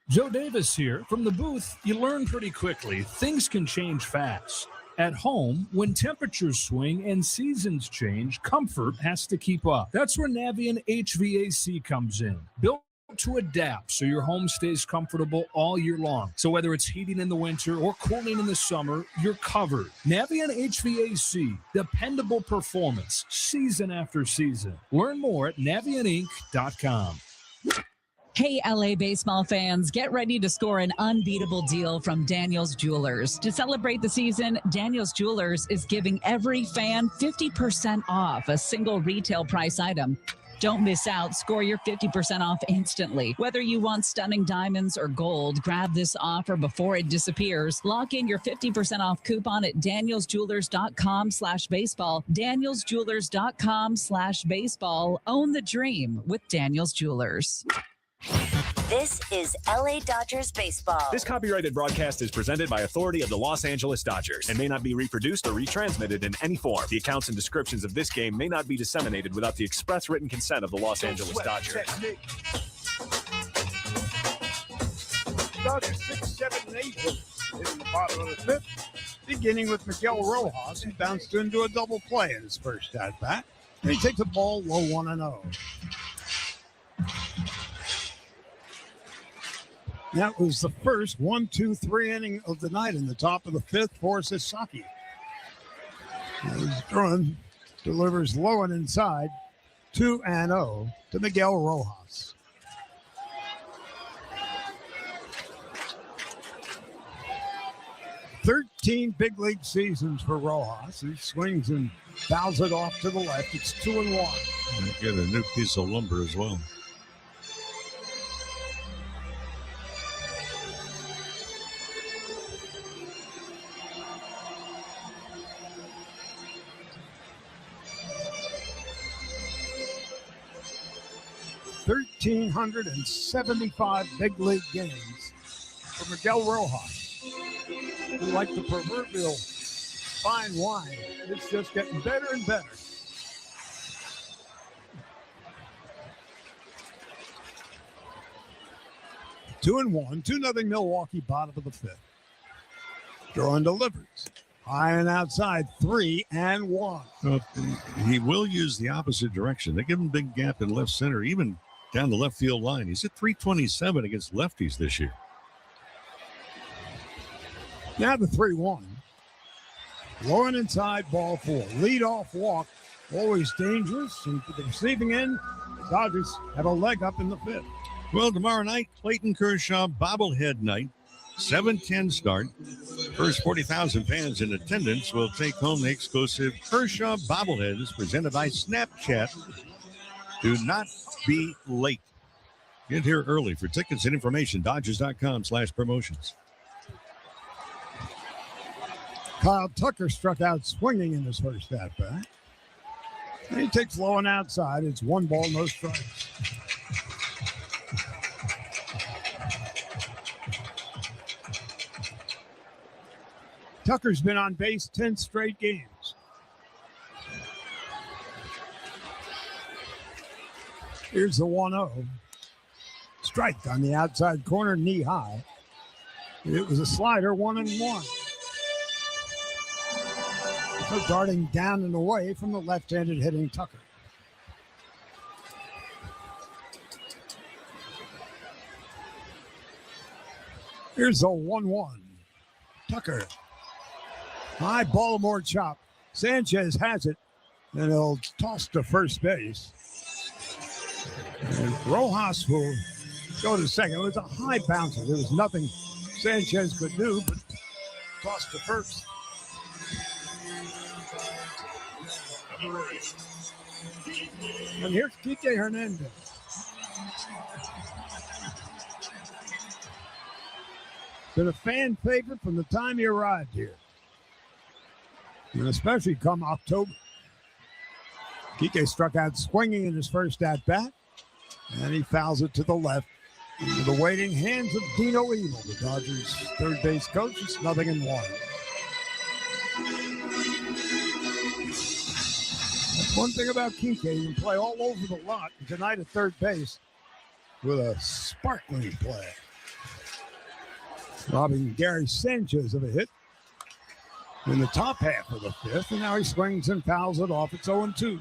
Joe Davis here. From the booth, you learn pretty quickly. Things can change fast. At home, when temperatures swing and seasons change, comfort has to keep up. That's where Navien HVAC comes in. Built to adapt so your home stays comfortable all year long. So whether it's heating in the winter or cooling in the summer, you're covered. Navien HVAC, dependable performance, season after season. Learn more at NavienInc.com. Hey, LA baseball fans, get ready to score an unbeatable deal from Daniel's Jewelers. To celebrate the season, Daniel's Jewelers is giving every fan 50% off a single retail price item. Don't miss out. Score your 50% off instantly. Whether you want stunning diamonds or gold, grab this offer before it disappears. Lock in your 50% off coupon at danielsjewelers.com/baseball. danielsjewelers.com/baseball. Own the dream with Daniel's Jewelers. This is LA Dodgers baseball. This copyrighted broadcast is presented by authority of the Los Angeles Dodgers and may not be reproduced or retransmitted in any form. The accounts and descriptions of this game may not be disseminated without the express written consent of the Los Angeles Dodgers. Dodgers 6, 7, 8 hitters in the bottom of the 5th, beginning with Miguel Rojas, who bounced into a double play in his first at-bat. He takes the ball low 1-0. That was the first 1-2-3 inning of the night in the top of the 5th for Sasaki. His run delivers low and inside, 2-0 to Miguel Rojas. "13 big league seasons for Rojas. He swings and fouls it off to the left. It's 2-1. And get a new piece of lumber as well. $1,375 big league games for Miguel Rojas, who, like the proverbial fine wine, it's just getting better and better. Two and 1, 2-0 Milwaukee, bottom of the 5th. Draw and delivers. High and outside, 3-1. Well, he will use the opposite direction. They give him a big gap in left center, even down the left field line. He's at 327 against lefties this year. Now the 3-1. Low and inside, ball 4. Lead-off walk, always dangerous. And for the receiving end, the Dodgers have a leg up in the 5th. Well, tomorrow night, Clayton Kershaw bobblehead night. 7:10 start. First 40,000 fans in attendance will take home the exclusive Kershaw bobbleheads presented by Snapchat. Do not be late. Get here early. For tickets and information, Dodgers.com/promotions. Kyle Tucker struck out swinging in his first at-bat. He takes low and outside. It's 1 ball, no strikes. Tucker's been on base 10 straight games. Here's the 1-0. Strike on the outside corner, knee high. It was a slider, 1-1. So darting down and away from the left-handed hitting Tucker. Here's a 1-1. Tucker. High Baltimore chop. Sanchez has it, and he'll toss to first base. And Rojas will go to second. It was a high bouncer. There was nothing Sanchez could do but toss to first. And here's Kike Hernandez. Been a fan favorite from the time he arrived here. And especially come October. Kike struck out swinging in his first at-bat. And he fouls it to the left. To the waiting hands of Dino Evil, the Dodgers' third base coach. It's 0-1. That's one thing about Kike. He can play all over the lot. And tonight at third base with a sparkling play. Robbing Gary Sanchez of a hit in the top half of the 5th, and now he swings and fouls it off. It's 0-2.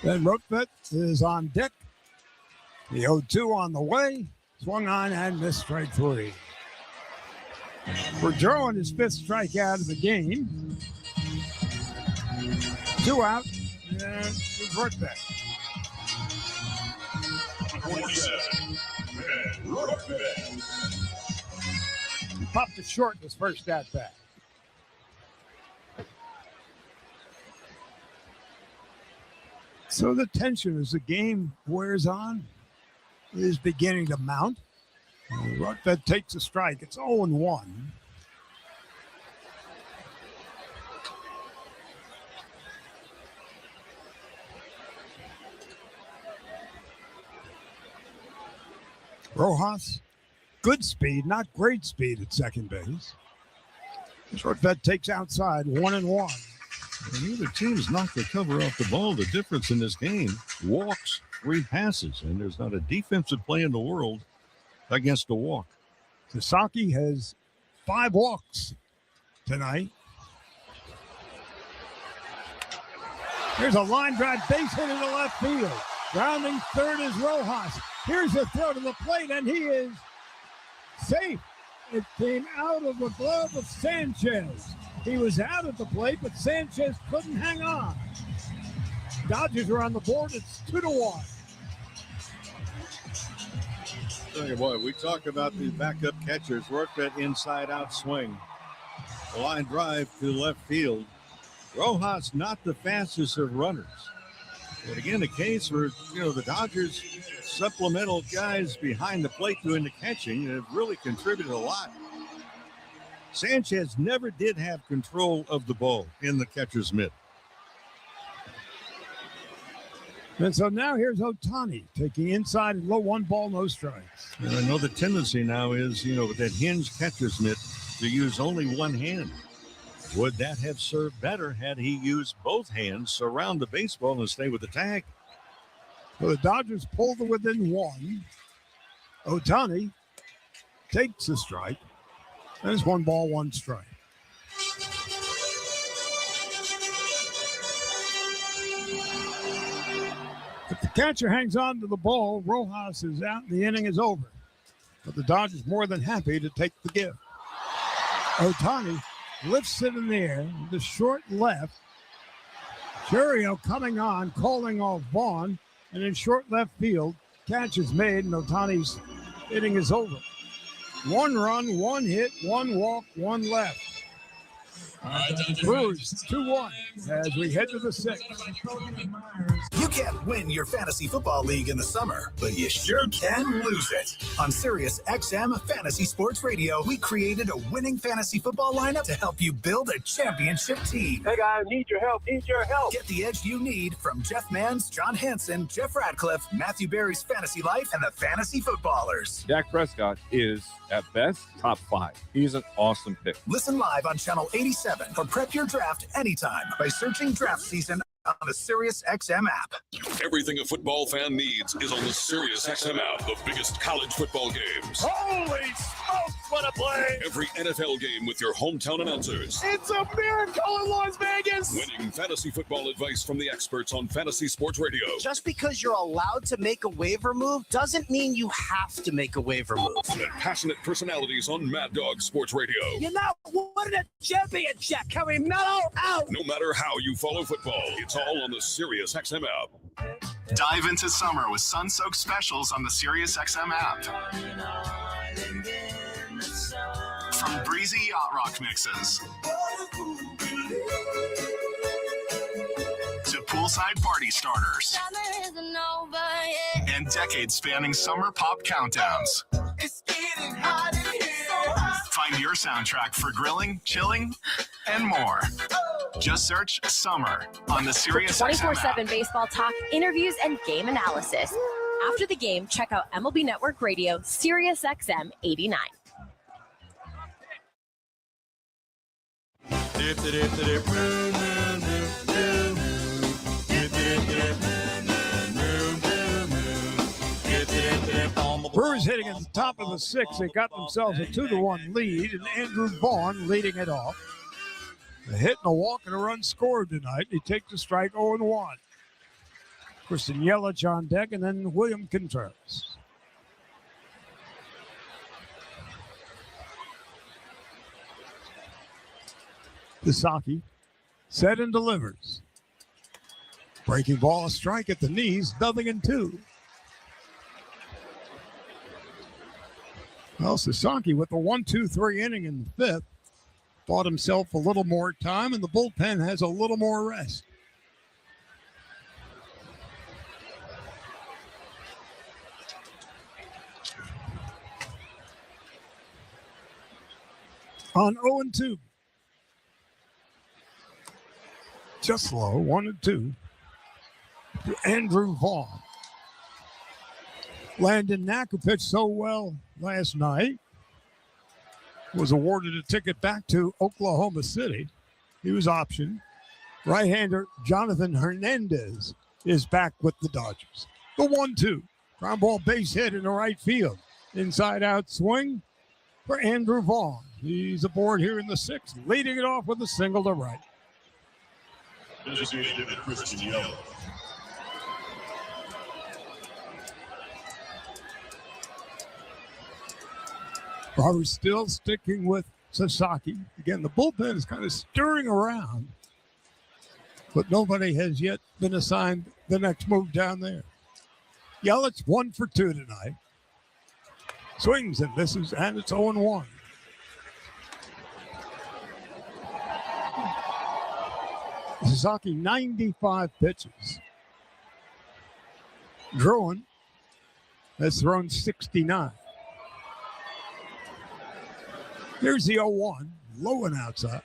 Then Rotvedt is on deck. The 0-2 on the way. Swung on and missed strike 3. Bergeron, his 5th strikeout of the game. 2 out, and Rotvedt. He popped it short in his first at-bat. So the tension as the game wears on is beginning to mount. Rotvedt takes a strike. It's 0-1. Rojas, good speed, not great speed at second base. Rotvedt takes outside, 1-1. And neither team's knocked the cover off the ball. The difference in this game, walks, 3 passes, and there's not a defensive play in the world against a walk. Sasaki has 5 walks tonight. Here's a line drive, base hit into left field. Rounding third is Rojas. Here's a throw to the plate, and he is safe. It came out of the glove of Sanchez. He was out at the plate, but Sanchez couldn't hang on. Dodgers are on the board. It's 2-1. Tell you what, we talk about the backup catchers. Work that inside-out swing. The line drive to left field. Rojas not the fastest of runners. But again, the case where, the Dodgers supplemental guys behind the plate doing the catching have really contributed a lot. Sanchez never did have control of the ball in the catcher's mitt. And so now here's Ohtani taking inside and low, 1 ball, no strikes. And I know the tendency now is, with that hinged catcher's mitt to use only one hand. Would that have served better had he used both hands, surround the baseball, and stay with the tag? So the Dodgers pull to within one. Ohtani takes the strike. There's 1 ball, 1 strike. If the catcher hangs on to the ball, Rojas is out and the inning is over. But the Dodgers more than happy to take the gift. Ohtani lifts it in the air with the short left. Churio coming on, calling off Vaughn, and in short left field, catch is made, and Ohtani's inning is over. 1 run, 1 hit, 1 walk, 1 left. Brewers 2-1 as we head to the 6th. You can't win your fantasy football league in the summer, but you sure can lose it. On Sirius XM Fantasy Sports Radio, we created a winning fantasy football lineup to help you build a championship team. Hey guys, need your help. Get the edge you need from Jeff Manns, John Hansen, Jeff Radcliffe, Matthew Berry's Fantasy Life, and the Fantasy Footballers. Dak Prescott is, at best, top 5. He's an awesome pick. Listen live on Channel 87 or prep your draft anytime by searching Draft Season on the Sirius XM app. Everything a football fan needs is on the Sirius XM app. The biggest college football games. Holy smokes, what a play! Every NFL game with your hometown announcers. It's a miracle in Las Vegas! Winning fantasy football advice from the experts on Fantasy Sports Radio. Just because you're allowed to make a waiver move doesn't mean you have to make a waiver move. And passionate personalities on Mad Dog Sports Radio. You know, what a championship. Can we mellow out? No matter how you follow football, it's all on the Sirius XM app. Dive into summer with sun-soaked specials on the Sirius XM app. From breezy yacht rock mixes to poolside party starters and decade-spanning summer pop countdowns. It's getting hot in here. Find your soundtrack for grilling, chilling, and more. Just search Summer on the Sirius XM 24/7 app. baseball talk, interviews, and game analysis. After the game, check out MLB Network Radio, Sirius XM 89. Brewers hitting at the top of the 6th. They got themselves a 2-1 lead, and Andrew Vaughn leading it off. A hit and a walk and a run scored tonight. He takes the strike 0-1. Christian Yelich on deck, and then William Contreras. Pisaki set and delivers. Breaking ball, a strike at the knees, 0-2. Well, Sasaki with the 1-2-3 inning in the 5th bought himself a little more time, and the bullpen has a little more rest. On 0-2. Just low, 1-2 to Andrew Vaughn. Landon Knack, who pitched so well last night, was awarded a ticket back to Oklahoma City. He was optioned. Right-hander Jonathan Hernandez is back with the Dodgers. The 1-2. Ground ball base hit in the right field. Inside-out swing for Andrew Vaughn. He's aboard here in the 6th, leading it off with a single to right. Christian Yelich. Roberts still sticking with Sasaki. Again, the bullpen is kind of stirring around, but nobody has yet been assigned the next move down there. Yelich 1 for 2 tonight. Swings and misses, and it's 0-1. Sasaki, 95 pitches. Druin has thrown 69. Here's the 0-1, low and outside.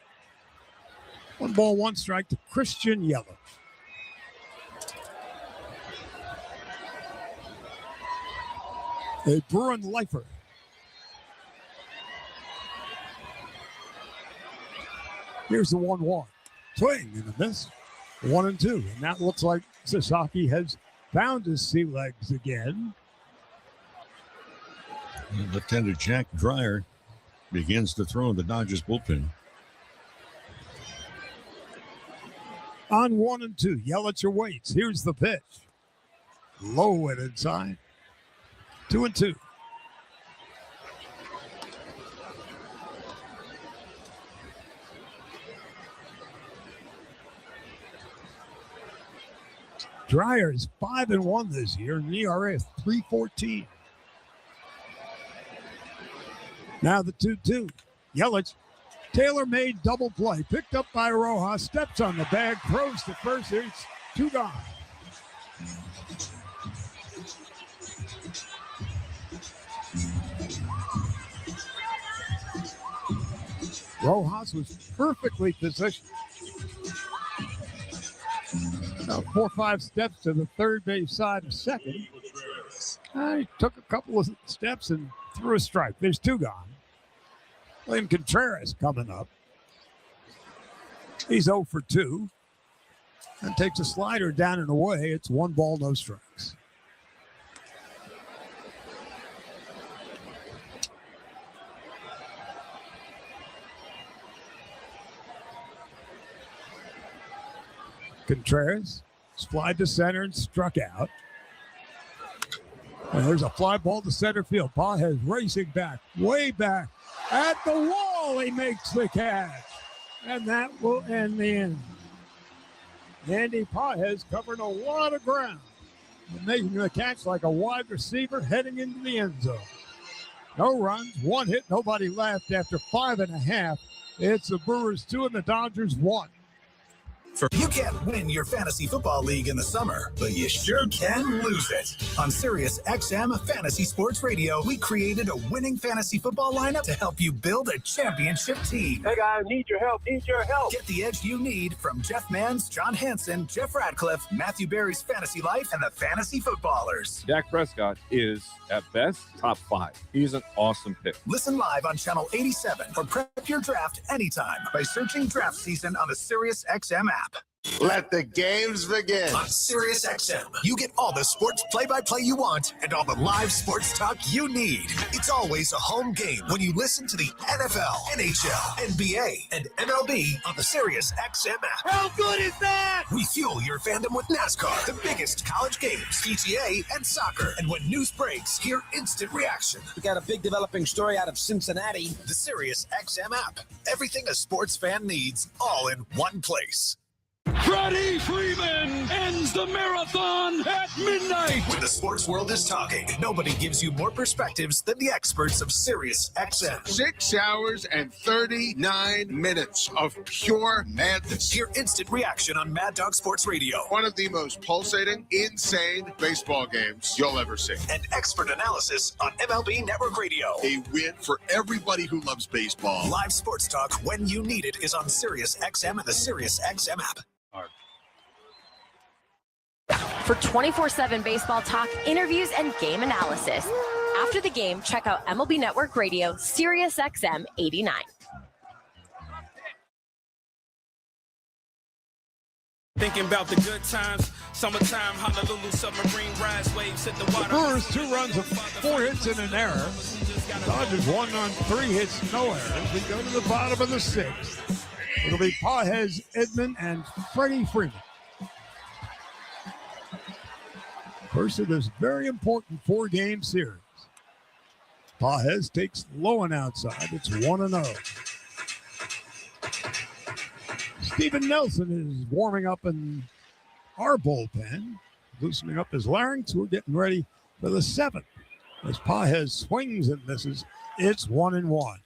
1 ball, 1 strike to Christian Yelich. A Bruin lifer. Here's the 1-1. Swing and a miss. 1-2. And that looks like Sasaki has found his sea legs again. And Lieutenant Jack Dreyer begins to throw in the Dodgers bullpen. On 1-2, Yelich waits. Here's the pitch. Low and inside. 2-2. Dreyer is 5-1 this year, and ERA is 3.14. Now the 2-2. Yelich, tailor-made double play, picked up by Rojas, steps on the bag, throws to first. It's 2 gone. Rojas was perfectly positioned. 4 or 5 steps to the third base side of second. He took a couple of steps and threw a strike. There's 2 gone. William Contreras coming up. He's 0 for 2 and takes a slider down and away. It's 1 ball, no strikes. Contreras fly to center and struck out. And there's a fly ball to center field. Pages racing back, way back at the wall. He makes the catch. And that will end the inning. Andy Pages covering a lot of ground and making the catch like a wide receiver heading into the end zone. No runs, 1 hit, nobody left after 5.5. It's the Brewers 2 and the Dodgers 1. You can't win your fantasy football league in the summer, but you sure can lose it. On Sirius XM Fantasy Sports Radio, we created a winning fantasy football lineup to help you build a championship team. Hey guys, need your help. Get the edge you need from Jeff Mann's, John Hansen, Jeff Radcliffe, Matthew Berry's Fantasy Life, and the Fantasy Footballers. Dak Prescott is, at best, top 5. He's an awesome pick. Listen live on Channel 87 or prep your draft anytime by searching Draft Season on the Sirius XM app. Let the games begin. On Sirius XM, you get all the sports play-by-play you want and all the live sports talk you need. It's always a home game when you listen to the NFL, NHL, NBA, and MLB on the Sirius XM app. How good is that? We fuel your fandom with NASCAR, the biggest college games, PGA, and soccer. And when news breaks, hear instant reaction. We got a big developing story out of Cincinnati. The Sirius XM app. Everything a sports fan needs, all in one place. Freddie Freeman ends the marathon at midnight. When the sports world is talking, nobody gives you more perspectives than the experts of Sirius XM. 6 hours and 39 minutes of pure madness. Hear instant reaction on Mad Dog Sports Radio. One of the most pulsating, insane baseball games you'll ever see. And expert analysis on MLB Network Radio. A win for everybody who loves baseball. Live sports talk when you need it is on Sirius XM and the Sirius XM app. For 24/7 baseball talk, interviews, and game analysis. After the game, check out MLB Network Radio, Sirius XM 89. Thinking about the good times, summertime, Honolulu submarine rise waves hit the water. Brewers 2 runs of 4 hits and an error. Dodgers 1 on 3 hits, no errors. We go to the bottom of the 6th. It'll be Pages, Edman, and Freddie Freeman. First of this very important 4-game series. Pages takes low and outside. It's 1-0. Steven Nelson is warming up in our bullpen, loosening up his larynx. We're getting ready for the 7th. As Pages swings and misses, it's 1-1.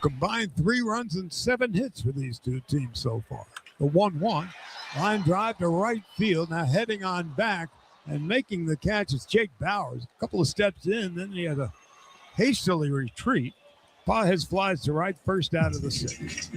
Combined 3 runs and 7 hits for these 2 teams so far. The 1-1 line drive to right field. Now heading on back and making the catch is Jake Bowers. A couple of steps in, then he had to hastily retreat. Pages flies to right, first out of the 6th.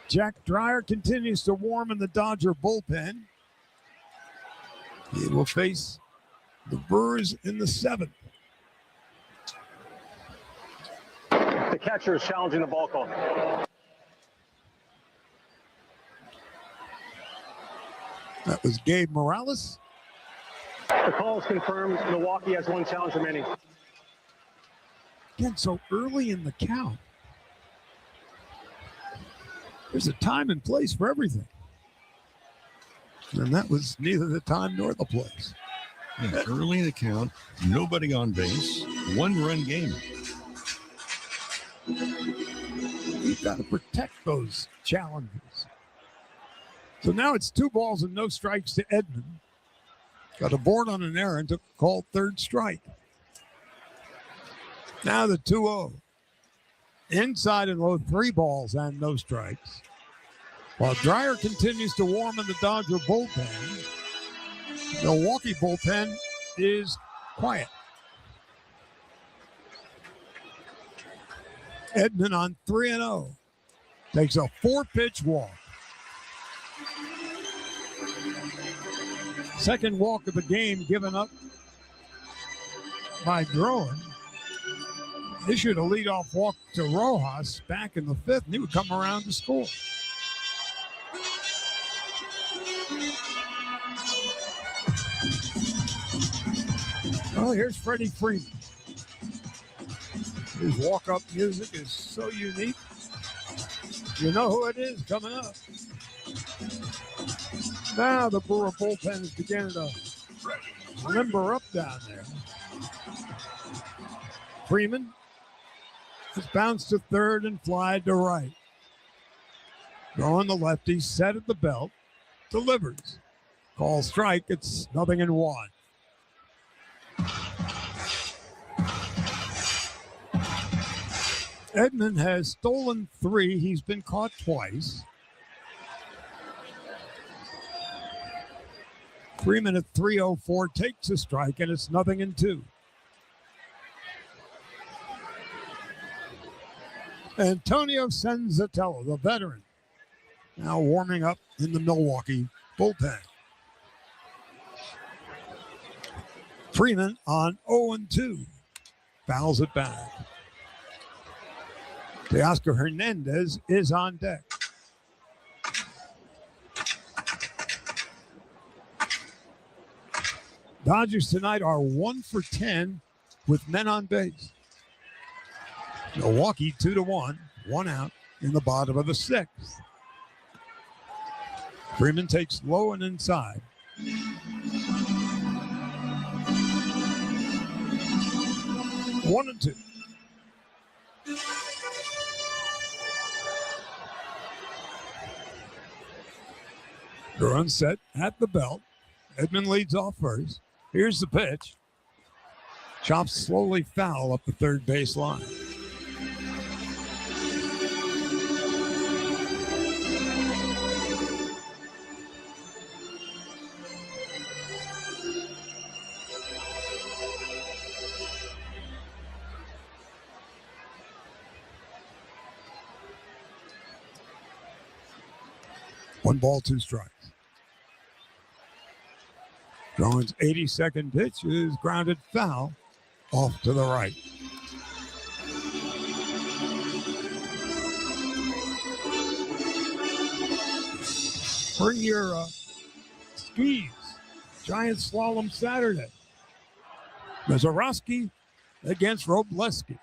Jack Dreyer continues to warm in the Dodger bullpen. He will face the Brewers in the 7th. The catcher is challenging the ball call. That was Gabe Morales. The call is confirmed. Milwaukee has 1 challenge remaining. Again, so early in the count. There's a time and place for everything. And that was neither the time nor the place. Yeah, early in the count, nobody on base, 1-run game. You've got to protect those challenges. So now it's 2 balls and no strikes to Edman. Got a board on an error and took a called third strike. Now the 2-0. Inside and low, 3 balls and no strikes. While Dreyer continues to warm in the Dodger bullpen, Milwaukee bullpen is quiet. Edman on 3-0. Takes a 4-pitch walk. Second walk of the game given up by Drowan. Issued a leadoff walk to Rojas back in the 5th, and he would come around to score. Oh, here's Freddie Freeman. His walk-up music is so unique. You know who it is coming up. Now the Brewer bullpen is beginning to limber up down there. Freeman has bounced to third and flied to right. Throwing the lefty, set at the belt, delivers. Call strike, it's 0-1. Edman has stolen 3. He's been caught twice. Freeman at 3:04 takes a strike, and it's 0-2. Antonio Senzatello, the veteran, now warming up in the Milwaukee bullpen. Freeman on 0-2. Fouls it back. Teoscar Hernandez is on deck. Dodgers tonight are 1 for 10 with men on base. Milwaukee 2-1, 1 out in the bottom of the 6th. Freeman takes low and inside. One and 2. Run set at the belt. Edman leads off first. Here's the pitch. Chops slowly foul up the third base line. One ball, 2 strikes. Drowan's 82nd pitch is grounded foul off to the right. Bring your skis. Giant Slalom Saturday. Mazeroski against Robleski.